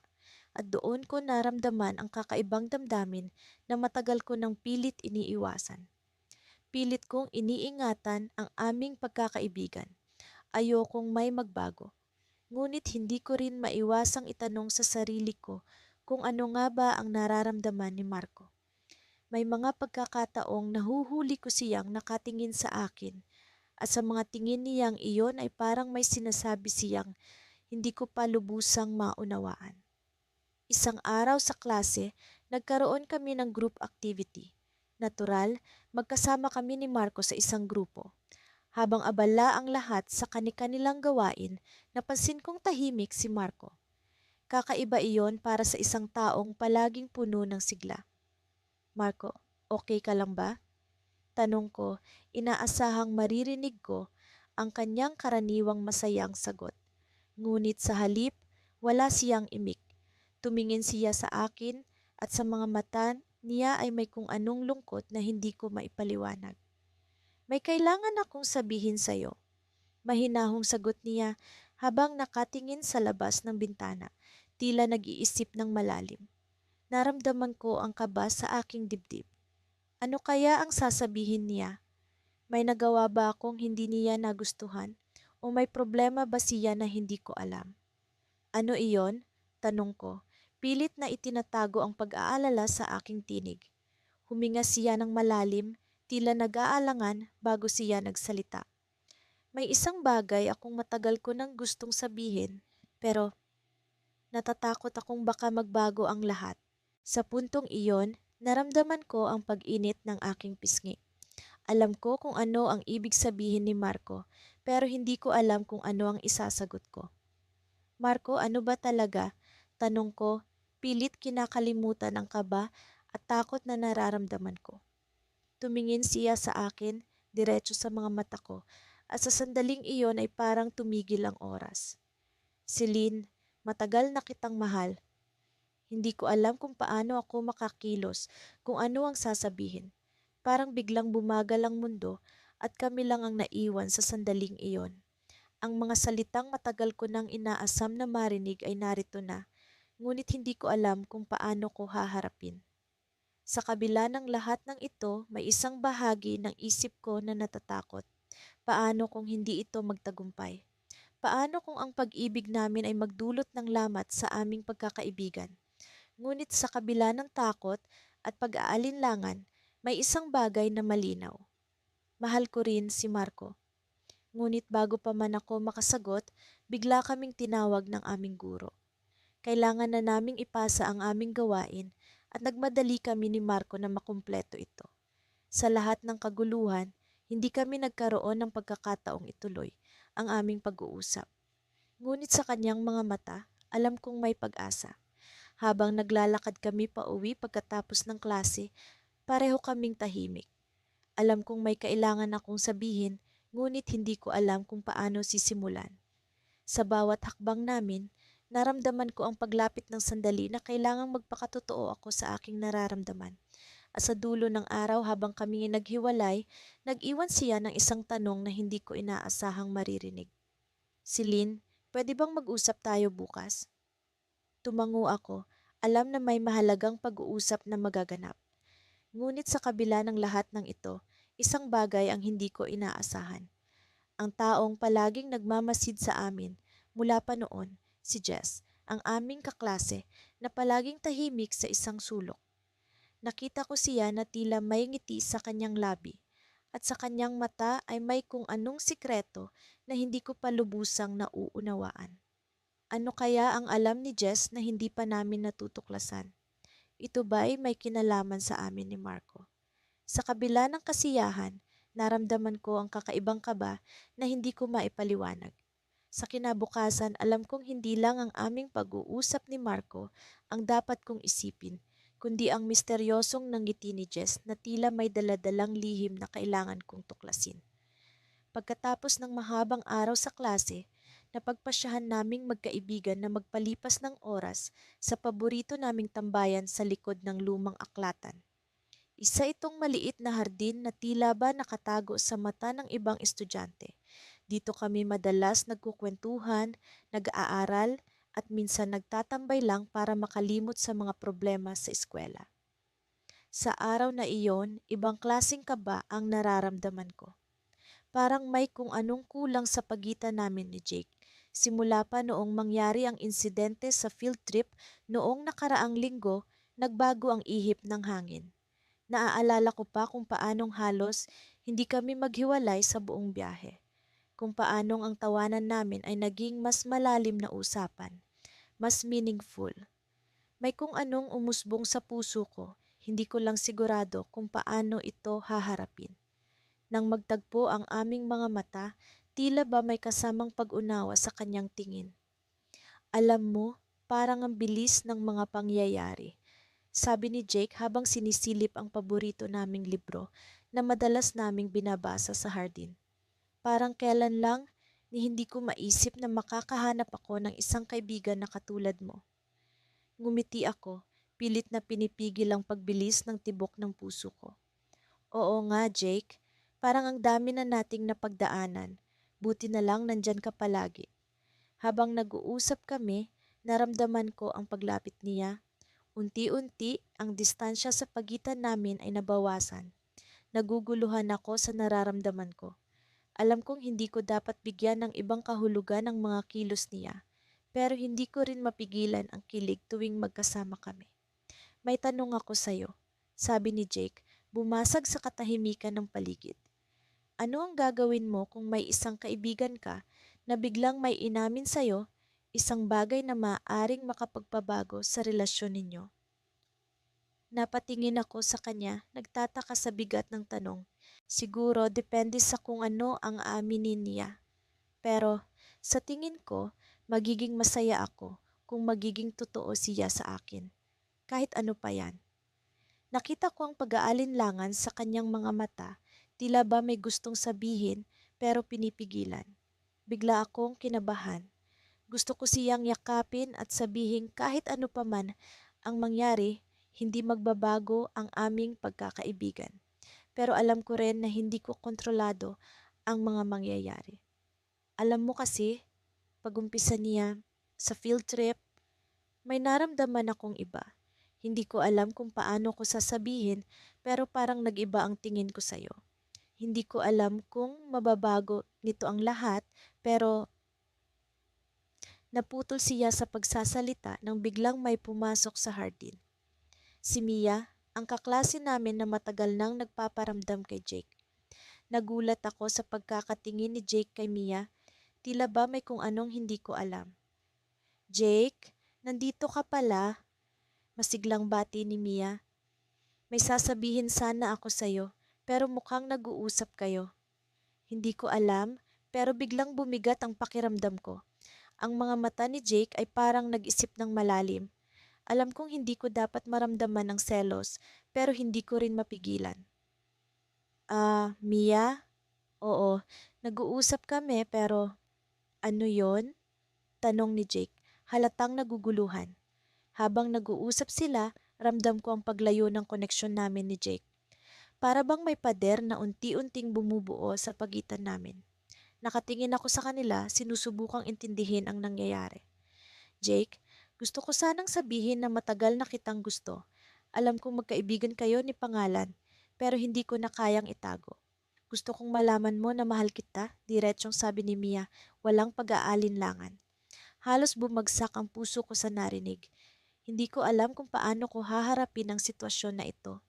at doon ko naramdaman ang kakaibang damdamin na matagal ko nang pilit iniiwasan. Pilit kong iniingatan ang aming pagkakaibigan. Ayokong may magbago. Ngunit hindi ko rin maiwasang itanong sa sarili ko kung ano nga ba ang nararamdaman ni Marco. May mga pagkakataong nahuhuli ko siyang nakatingin sa akin at sa mga tingin niyang iyon ay parang may sinasabi siyang hindi ko pa lubusang maunawaan. Isang araw sa klase, nagkaroon kami ng group activity. Natural, magkasama kami ni Marco sa isang grupo. Habang abala ang lahat sa kani-kanilang gawain, napansin kong tahimik si Marco. Kakaiba iyon para sa isang taong palaging puno ng sigla. Marco, okay ka lang ba? Tanong ko, inaasahang maririnig ko ang kanyang karaniwang masayang sagot. Ngunit sa halip, wala siyang imik. Tumingin siya sa akin at sa mga mata niya ay may kung anong lungkot na hindi ko maipaliwanag. May kailangan akong sabihin sa'yo. Mahinahong sagot niya habang nakatingin sa labas ng bintana, tila nag-iisip ng malalim. Naramdaman ko ang kaba sa aking dibdib. Ano kaya ang sasabihin niya? May nagawa ba akong hindi niya nagustuhan? O may problema ba siya na hindi ko alam? Ano iyon? Tanong ko. Pilit na itinatago ang pag-aalala sa aking tinig. Huminga siya ng malalim, tila nag-aalangan bago siya nagsalita. May isang bagay akong matagal ko nang gustong sabihin, pero natatakot akong baka magbago ang lahat. Sa puntong iyon, naramdaman ko ang pag-init ng aking pisngi. Alam ko kung ano ang ibig sabihin ni Marco, pero hindi ko alam kung ano ang isasagot ko. Marco, ano ba talaga? Tanong ko, pilit kinakalimutan ang kaba at takot na nararamdaman ko. Tumingin siya sa akin, diretso sa mga mata ko, at sa sandaling iyon ay parang tumigil ang oras. Celine, matagal na kitang mahal. Hindi ko alam kung paano ako makakilos, kung ano ang sasabihin. Parang biglang bumagal ang mundo at kami lang ang naiwan sa sandaling iyon. Ang mga salitang matagal ko nang inaasam na marinig ay narito na, ngunit hindi ko alam kung paano ko haharapin. Sa kabila ng lahat ng ito, may isang bahagi ng isip ko na natatakot. Paano kung hindi ito magtagumpay? Paano kung ang pag-ibig namin ay magdulot ng lamat sa aming pagkakaibigan? Ngunit sa kabila ng takot at pag-aalinlangan, may isang bagay na malinaw. Mahal ko rin si Marco. Ngunit bago pa man ako makasagot, bigla kaming tinawag ng aming guro. Kailangan na naming ipasa ang aming gawain at nagmadali kami ni Marco na makumpleto ito. Sa lahat ng kaguluhan, hindi kami nagkaroon ng pagkakataong ituloy ang aming pag-uusap. Ngunit sa kanyang mga mata, alam kong may pag-asa. Habang naglalakad kami pa uwi pagkatapos ng klase, pareho kaming tahimik. Alam kong may kailangan akong sabihin, ngunit hindi ko alam kung paano sisimulan. Sa bawat hakbang namin, naramdaman ko ang paglapit ng sandali na kailangang magpakatotoo ako sa aking nararamdaman. At sa dulo ng araw habang kami naghiwalay, nag-iwan siya ng isang tanong na hindi ko inaasahang maririnig. Celine, pwede bang mag-usap tayo bukas? Tumango ako, alam na may mahalagang pag-uusap na magaganap. Ngunit sa kabila ng lahat ng ito, isang bagay ang hindi ko inaasahan. Ang taong palaging nagmamasid sa amin mula pa noon, si Jess, ang aming kaklase na palaging tahimik sa isang sulok. Nakita ko siya na tila may ngiti sa kanyang labi at sa kanyang mata ay may kung anong sikreto na hindi ko pa lubusang nauunawaan. Ano kaya ang alam ni Jess na hindi pa namin natutuklasan? Ito ba'y may kinalaman sa amin ni Marco? Sa kabila ng kasiyahan, naramdaman ko ang kakaibang kaba na hindi ko maipaliwanag. Sa kinabukasan, alam kong hindi lang ang aming pag-uusap ni Marco ang dapat kong isipin, kundi ang misteryosong nangiti ni Jess na tila may daladalang lihim na kailangan kong tuklasin. Pagkatapos ng mahabang araw sa klase, napagpasyahan naming magkaibigan na magpalipas ng oras sa paborito naming tambayan sa likod ng lumang aklatan. Isa itong maliit na hardin na tila ba nakatago sa mata ng ibang estudyante. Dito kami madalas nagkukwentuhan, nag-aaral, at minsan nagtatambay lang para makalimot sa mga problema sa eskwela. Sa araw na iyon, ibang klaseng kaba ang nararamdaman ko. Parang may kung anong kulang sa pagitan namin ni Jake. Simula pa noong mangyari ang insidente sa field trip noong nakaraang linggo, nagbago ang ihip ng hangin. Naaalala ko pa kung paanong halos hindi kami maghiwalay sa buong biyahe. Kung paanong ang tawanan namin ay naging mas malalim na usapan, mas meaningful. May kung anong umusbong sa puso ko, hindi ko lang sigurado kung paano ito haharapin. Nang magtagpo ang aming mga mata, tila ba may kasamang pag-unawa sa kanyang tingin. Alam mo, parang ang bilis ng mga pangyayari, sabi ni Jake habang sinisilip ang paborito naming libro na madalas naming binabasa sa hardin. Parang kailan lang ni hindi ko maisip na makakahanap ako ng isang kaibigan na katulad mo. Ngumiti ako, pilit na pinipigil ang pagbilis ng tibok ng puso ko. Oo nga, Jake. Parang ang dami na nating napagdaanan. Buti na lang nandyan ka palagi. Habang nag-uusap kami, naramdaman ko ang paglapit niya. Unti-unti, ang distansya sa pagitan namin ay nabawasan. Naguguluhan ako sa nararamdaman ko. Alam kong hindi ko dapat bigyan ng ibang kahulugan ang mga kilos niya, pero hindi ko rin mapigilan ang kilig tuwing magkasama kami. May tanong ako sa'yo, sabi ni Jake, bumasag sa katahimikan ng paligid. Ano ang gagawin mo kung may isang kaibigan ka na biglang may inamin sa'yo, isang bagay na maaaring makapagpabago sa relasyon ninyo? Napatingin ako sa kanya, nagtataka sa bigat ng tanong. Siguro depende sa kung ano ang aaminin niya. Pero sa tingin ko, magiging masaya ako kung magiging totoo siya sa akin. Kahit ano pa yan. Nakita ko ang pag-aalinlangan sa kanyang mga mata, tila ba may gustong sabihin pero pinipigilan. Bigla akong kinabahan. Gusto ko siyang yakapin at sabihin kahit ano pa man ang mangyari, hindi magbabago ang aming pagkakaibigan. Pero alam ko rin na hindi ko kontrolado ang mga mangyayari. Alam mo kasi, pag-umpisa niya sa field trip, may naramdaman akong iba. Hindi ko alam kung paano ko sasabihin pero parang nag-iba ang tingin ko sa'yo. Hindi ko alam kung mababago nito ang lahat pero naputol siya sa pagsasalita nang biglang may pumasok sa hardin. Si Mia, ang kaklase namin na matagal nang nagpaparamdam kay Jake. Nagulat ako sa pagkakatingin ni Jake kay Mia, tila ba may kung anong hindi ko alam. Jake, nandito ka pala, masiglang bati ni Mia. May sasabihin sana ako sa'yo, pero mukhang nag-uusap kayo. Hindi ko alam, pero biglang bumigat ang pakiramdam ko. Ang mga mata ni Jake ay parang nag-isip ng malalim. Alam kong hindi ko dapat maramdaman ng selos, pero hindi ko rin mapigilan. Mia? Oo, nag-uusap kami pero ano yon? Tanong ni Jake, halatang naguguluhan. Habang nag-uusap sila, ramdam ko ang paglayo ng koneksyon namin ni Jake. Para bang may pader na unti-unting bumubuo sa pagitan namin. Nakatingin ako sa kanila, sinusubukang intindihin ang nangyayari. Jake, gusto ko sanang sabihin na matagal na kitang gusto. Alam kong magkaibigan kayo ni pangalan, pero hindi ko na kayang itago. Gusto kong malaman mo na mahal kita, diretsyong sabi ni Mia, walang pag-aalinlangan. Halos bumagsak ang puso ko sa narinig. Hindi ko alam kung paano ko haharapin ang sitwasyon na ito.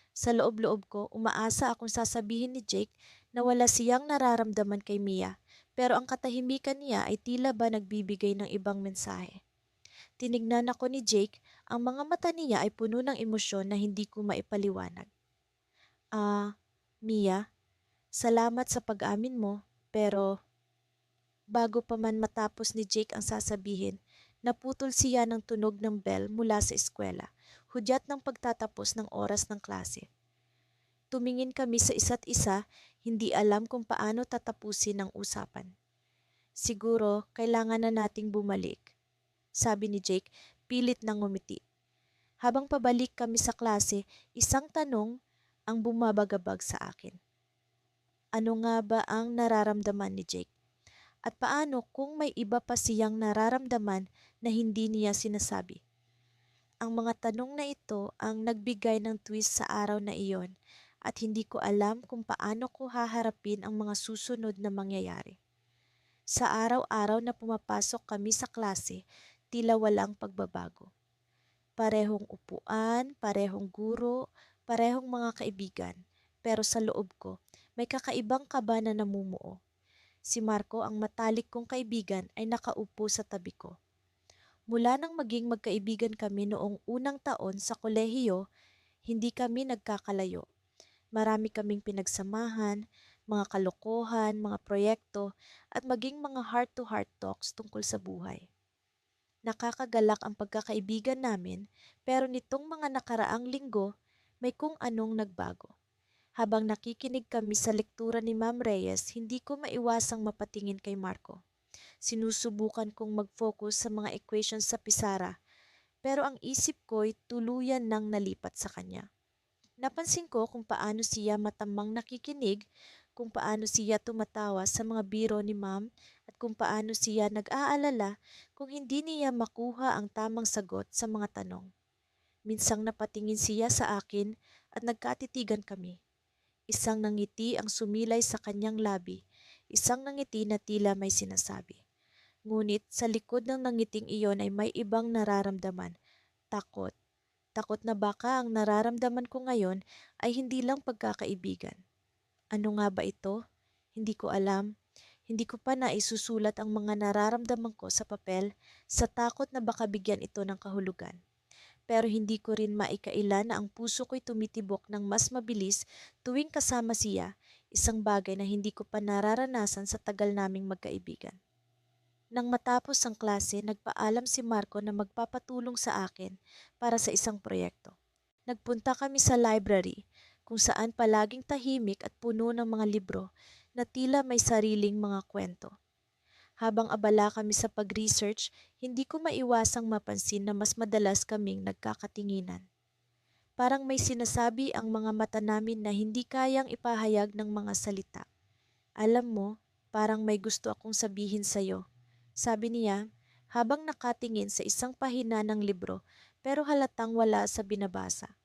Sa loob-loob ko, umaasa akong sasabihin ni Jake na wala siyang nararamdaman kay Mia, pero ang katahimikan niya ay tila ba nagbibigay ng ibang mensahe. Tinignan ako ni Jake, ang mga mata niya ay puno ng emosyon na hindi ko maipaliwanag. Mia, salamat sa pag-amin mo, pero bago pa man matapos ni Jake ang sasabihin, naputol siya ng tunog ng bell mula sa eskwela, hudyat ng pagtatapos ng oras ng klase. Tumingin kami sa isa't isa, hindi alam kung paano tatapusin ang usapan. Siguro, kailangan na nating bumalik, sabi ni Jake, pilit nang ngumiti. Habang pabalik kami sa klase, isang tanong ang bumabagabag sa akin. Ano nga ba ang nararamdaman ni Jake? At paano kung may iba pa siyang nararamdaman na hindi niya sinasabi? Ang mga tanong na ito ang nagbigay ng twist sa araw na iyon at hindi ko alam kung paano ko haharapin ang mga susunod na mangyayari. Sa araw-araw na pumapasok kami sa klase, tila walang pagbabago. Parehong upuan, parehong guro, parehong mga kaibigan. Pero sa loob ko, may kakaibang kaba na namumuo. Si Marco, ang matalik kong kaibigan, ay nakaupo sa tabi ko. Mula nang maging magkaibigan kami noong unang taon sa kolehiyo, hindi kami nagkakalayo. Marami kaming pinagsamahan, mga kalokohan, mga proyekto, at maging mga heart-to-heart talks tungkol sa buhay. Nakakagalak ang pagkakaibigan namin, pero nitong mga nakaraang linggo, may kung anong nagbago. Habang nakikinig kami sa lektura ni Ma'am Reyes, hindi ko maiwasang mapatingin kay Marco. Sinusubukan kong mag-focus sa mga equations sa pisara, pero ang isip ko'y tuluyan nang nalipat sa kanya. Napansin ko kung paano siya matamang nakikinig, kung paano siya tumatawa sa mga biro ni Ma'am, at kung paano siya nag-aalala kung hindi niya makuha ang tamang sagot sa mga tanong. Minsang napatingin siya sa akin at nagkatitigan kami. Isang nangiti ang sumilay sa kanyang labi, isang nangiti na tila may sinasabi. Ngunit sa likod ng nangiting iyon ay may ibang nararamdaman, takot. Takot na baka ang nararamdaman ko ngayon ay hindi lang pagkakaibigan. Ano nga ba ito? Hindi ko alam. Hindi ko pa naisusulat ang mga nararamdaman ko sa papel sa takot na baka bigyan ito ng kahulugan. Pero hindi ko rin maikaila na ang puso ko'y tumitibok ng mas mabilis tuwing kasama siya, isang bagay na hindi ko pa nararanasan sa tagal naming magkaibigan. Nang matapos ang klase, nagpaalam si Marco na magpapatulong sa akin para sa isang proyekto. Nagpunta kami sa library kung saan palaging tahimik at puno ng mga libro na tila may sariling mga kwento. Habang abala kami sa pag-research, hindi ko maiwasang mapansin na mas madalas kaming nagkakatinginan. Parang may sinasabi ang mga mata namin na hindi kayang ipahayag ng mga salita. Alam mo, parang may gusto akong sabihin sa'yo, sabi niya habang nakatingin sa isang pahina ng libro pero halatang wala sa binabasa.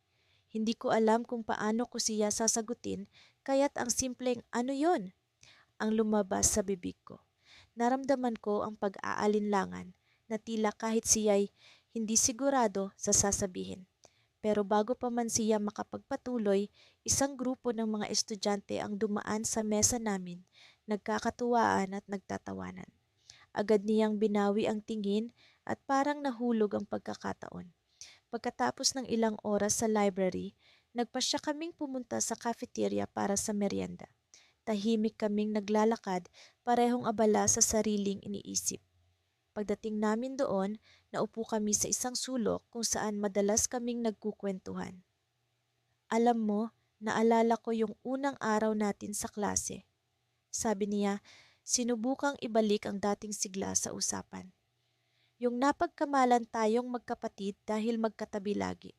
Hindi ko alam kung paano ko siya sasagutin kaya't ang simpleng ano yon ang lumabas sa bibig ko. Naramdaman ko ang pag-aalinlangan na tila kahit siya'y hindi sigurado sa sasabihin. Pero bago pa man siya makapagpatuloy, isang grupo ng mga estudyante ang dumaan sa mesa namin, nagkakatuwaan at nagtatawanan. Agad niyang binawi ang tingin at parang nahulog ang pagkakataon. Pagkatapos ng ilang oras sa library, nagpasya kaming pumunta sa cafeteria para sa merienda. Tahimik kaming naglalakad, parehong abala sa sariling iniisip. Pagdating namin doon, naupo kami sa isang sulok kung saan madalas kaming nagkukwentuhan. Alam mo, naalala ko yung unang araw natin sa klase. Sabi niya, sinubukang ibalik ang dating sigla sa usapan. Yung napagkamalan tayong magkapatid dahil magkatabi lagi.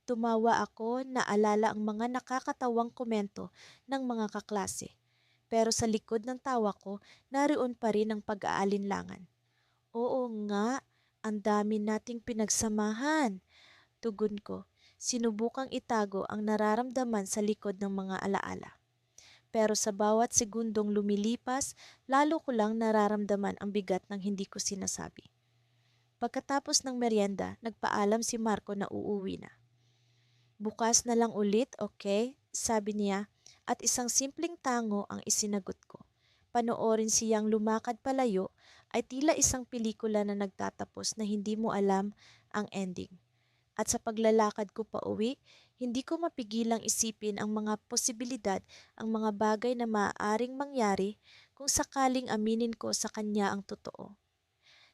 Tumawa ako, naalala ang mga nakakatawang komento ng mga kaklase. Pero sa likod ng tawa ko, naroon pa rin ang pag-aalinlangan. Oo nga, ang dami nating pinagsamahan. Tugon ko, sinubukang itago ang nararamdaman sa likod ng mga alaala. Pero sa bawat segundong lumilipas, lalo ko lang nararamdaman ang bigat ng hindi ko sinasabi. Pagkatapos ng merienda, nagpaalam si Marco na uuwi na. Bukas na lang ulit, okay? Sabi niya at isang simpleng tango ang isinagot ko. Panoorin siyang lumakad palayo ay tila isang pelikula na nagtatapos na hindi mo alam ang ending. At sa paglalakad ko pa uwi, hindi ko mapigilang isipin ang mga posibilidad, ang mga bagay na maaaring mangyari kung sakaling aminin ko sa kanya ang totoo.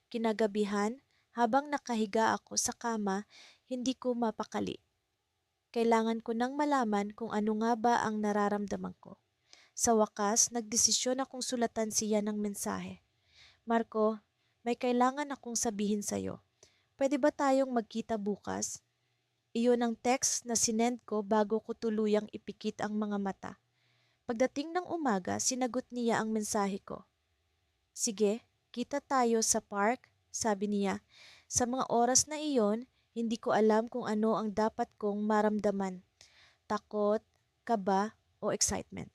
Kinagabihan, habang nakahiga ako sa kama, hindi ko mapakali. Kailangan ko nang malaman kung ano nga ba ang nararamdaman ko. Sa wakas, nagdesisyon akong sulatan siya ng mensahe. Marco, may kailangan akong sabihin sa'yo. Pwede ba tayong magkita bukas? Iyon ang text na sinend ko bago ko tuluyang ipikit ang mga mata. Pagdating ng umaga, sinagot niya ang mensahe ko. Sige, kita tayo sa park, sabi niya. Sa mga oras na iyon, hindi ko alam kung ano ang dapat kong maramdaman. Takot, kaba, o excitement.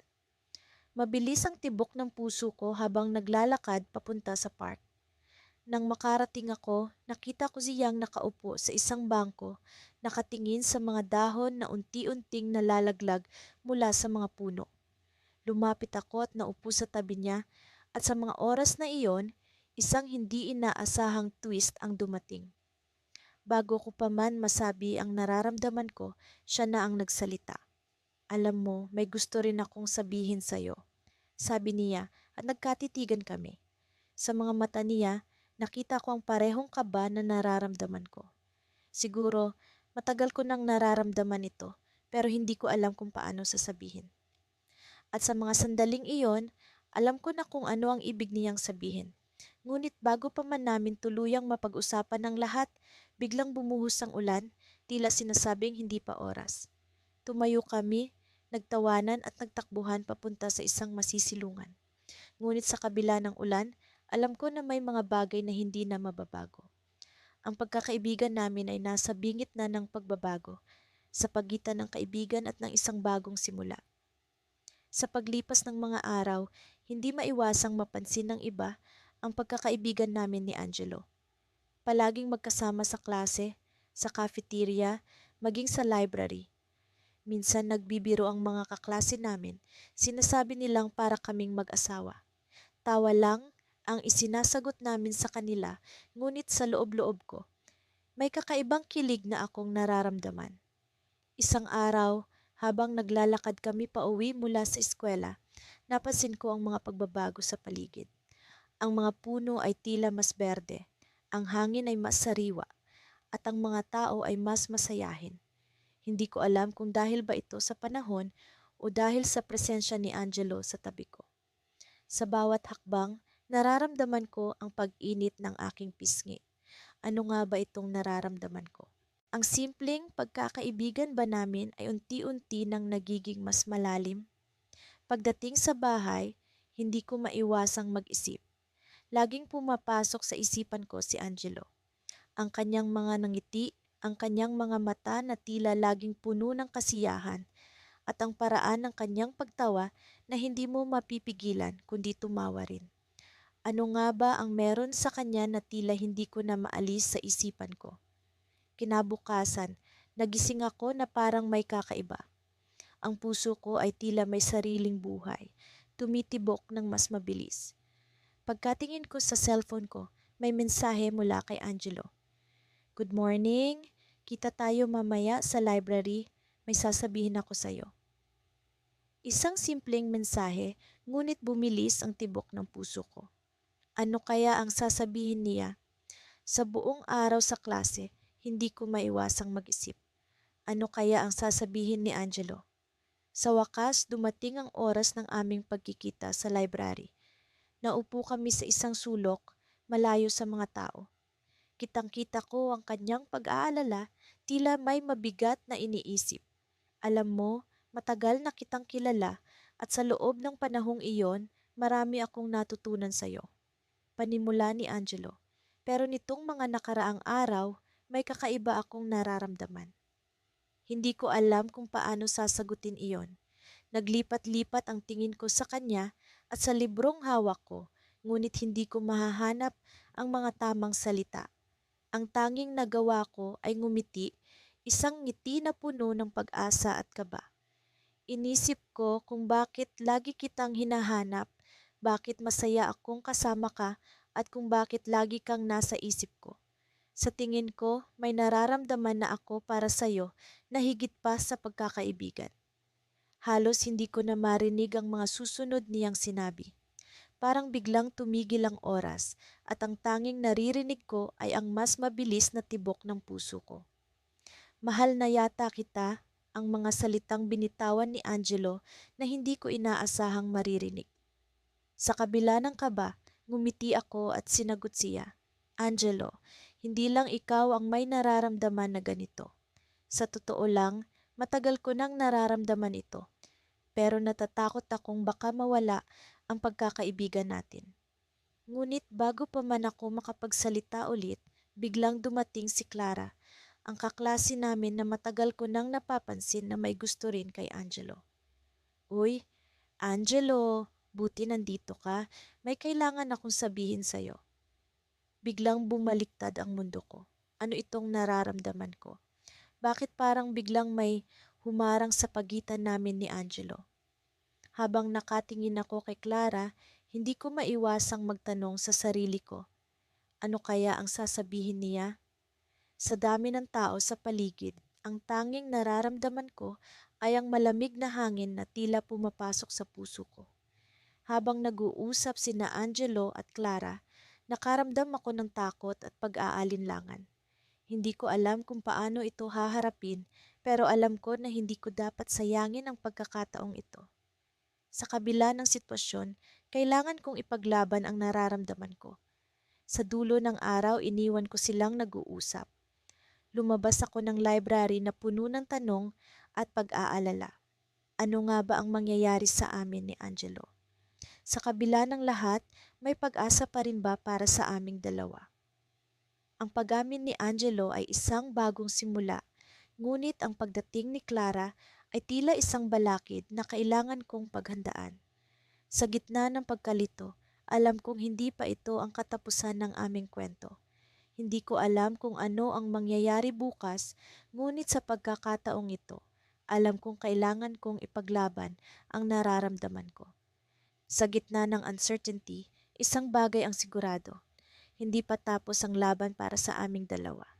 Mabilis ang tibok ng puso ko habang naglalakad papunta sa park. Nang makarating ako, nakita ko siyang nakaupo sa isang bangko, nakatingin sa mga dahon na unti-unting nalalaglag mula sa mga puno. Lumapit ako at naupo sa tabi niya at sa mga oras na iyon, isang hindi inaasahang twist ang dumating. Bago ko pa man masabi ang nararamdaman ko, siya na ang nagsalita. Alam mo, may gusto rin akong sabihin sa'yo, sabi niya at nagkatitigan kami. Sa mga mata niya, nakita ko ang parehong kaba na nararamdaman ko. Siguro, matagal ko nang nararamdaman ito pero hindi ko alam kung paano sasabihin. At sa mga sandaling iyon, alam ko na kung ano ang ibig niyang sabihin. Ngunit bago pa man namin tuluyang mapag-usapan ng lahat, biglang bumuhos ang ulan, tila sinasabing hindi pa oras. Tumayo kami, nagtawanan at nagtakbuhan papunta sa isang masisilungan. Ngunit sa kabila ng ulan, alam ko na may mga bagay na hindi na mababago. Ang pagkakaibigan namin ay nasa bingit na ng pagbabago sa pagitan ng kaibigan at ng isang bagong simula. Sa paglipas ng mga araw, hindi maiwasang mapansin ng iba ang pagkakaibigan namin ni Angelo. Palaging magkasama sa klase, sa cafeteria, maging sa library. Minsan nagbibiro ang mga kaklase namin, sinasabi nilang para kaming mag-asawa. Tawa lang ang isinasagot namin sa kanila, ngunit sa loob-loob ko, may kakaibang kilig na akong nararamdaman. Isang araw, habang naglalakad kami pauwi mula sa eskwela, napansin ko ang mga pagbabago sa paligid. Ang mga puno ay tila mas berde, ang hangin ay mas sariwa, at ang mga tao ay mas masayahin. Hindi ko alam kung dahil ba ito sa panahon o dahil sa presensya ni Angelo sa tabi ko. Sa bawat hakbang, nararamdaman ko ang pag-init ng aking pisngi. Ano nga ba itong nararamdaman ko? Ang simpleng pagkakaibigan ba namin ay unti-unti nang nagiging mas malalim? Pagdating sa bahay, hindi ko maiwasang mag-isip. Laging pumapasok sa isipan ko si Angelo. Ang kanyang mga ngiti, ang kanyang mga mata na tila laging puno ng kasiyahan, at ang paraan ng kanyang pagtawa na hindi mo mapipigilan kundi tumawa rin. Ano nga ba ang meron sa kanya na tila hindi ko na maalis sa isipan ko? Kinabukasan, nagising ako na parang may kakaiba. Ang puso ko ay tila may sariling buhay, tumitibok ng mas mabilis. Pagkatingin ko sa cellphone ko, may mensahe mula kay Angelo. Good morning, kita tayo mamaya sa library, may sasabihin ako sa'yo. Isang simpleng mensahe, ngunit bumilis ang tibok ng puso ko. Ano kaya ang sasabihin niya? Sa buong araw sa klase, hindi ko maiwasang mag-isip. Ano kaya ang sasabihin ni Angelo? Sa wakas, dumating ang oras ng aming pagkikita sa library. Naupo kami sa isang sulok, malayo sa mga tao. Kitang-kita ko ang kanyang pag-aalala, tila may mabigat na iniisip. Alam mo, matagal na kitang kilala at sa loob ng panahong iyon, marami akong natutunan sa'yo. Panimula ni Angelo. Pero nitong mga nakaraang araw, may kakaiba akong nararamdaman. Hindi ko alam kung paano sasagutin iyon. Naglipat-lipat ang tingin ko sa kanya at sa librong hawak ko, ngunit hindi ko mahahanap ang mga tamang salita. Ang tanging nagawa ko ay ngumiti, isang ngiti na puno ng pag-asa at kaba. Inisip ko kung bakit lagi kitang hinahanap, bakit masaya akong kasama ka, at kung bakit lagi kang nasa isip ko. Sa tingin ko, may nararamdaman na ako para sa'yo na higit pa sa pagkakaibigan. Halos hindi ko na marinig ang mga susunod niyang sinabi. Parang biglang tumigil ang oras at ang tanging naririnig ko ay ang mas mabilis na tibok ng puso ko. Mahal na yata kita, ang mga salitang binitawan ni Angelo na hindi ko inaasahang maririnig. Sa kabila ng kaba, ngumiti ako at sinagot siya. Angelo, hindi lang ikaw ang may nararamdaman na ganito. Sa totoo lang, matagal ko nang nararamdaman ito. pero natatakot akong baka mawala ang pagkakaibigan natin. Ngunit bago pa man ako makapagsalita ulit, biglang dumating si Clara, ang kaklase namin na matagal ko nang napapansin na may gusto rin kay Angelo. Uy, Angelo, buti nandito ka. May kailangan akong sabihin sa'yo. Biglang bumaliktad ang mundo ko. Ano itong nararamdaman ko? Bakit parang biglang may humarang sa pagitan namin ni Angelo? Habang nakatingin ako kay Clara, hindi ko maiwasang magtanong sa sarili ko, ano kaya ang sasabihin niya? Sa dami ng tao sa paligid, ang tanging nararamdaman ko ay ang malamig na hangin na tila pumapasok sa puso ko. Habang nag-uusap sina Angelo at Clara, nakaramdam ako ng takot at pag-aalinlangan. Hindi ko alam kung paano ito haharapin, pero alam ko na hindi ko dapat sayangin ang pagkakataong ito. Sa kabila ng sitwasyon, kailangan kong ipaglaban ang nararamdaman ko. Sa dulo ng araw, iniwan ko silang nag-uusap. Lumabas ako ng library na puno ng tanong at pag-aalala. Ano nga ba ang mangyayari sa amin ni Angelo? Sa kabila ng lahat, may pag-asa pa rin ba para sa aming dalawa? Ang pag-amin ni Angelo ay isang bagong simula, ngunit ang pagdating ni Clara ay tila isang balakid na kailangan kong paghandaan. Sa gitna ng pagkalito, alam kong hindi pa ito ang katapusan ng aming kwento. Hindi ko alam kung ano ang mangyayari bukas, ngunit sa pagkakataong ito, alam kong kailangan kong ipaglaban ang nararamdaman ko. Sa gitna ng uncertainty, isang bagay ang sigurado. Hindi pa tapos ang laban para sa aming dalawa.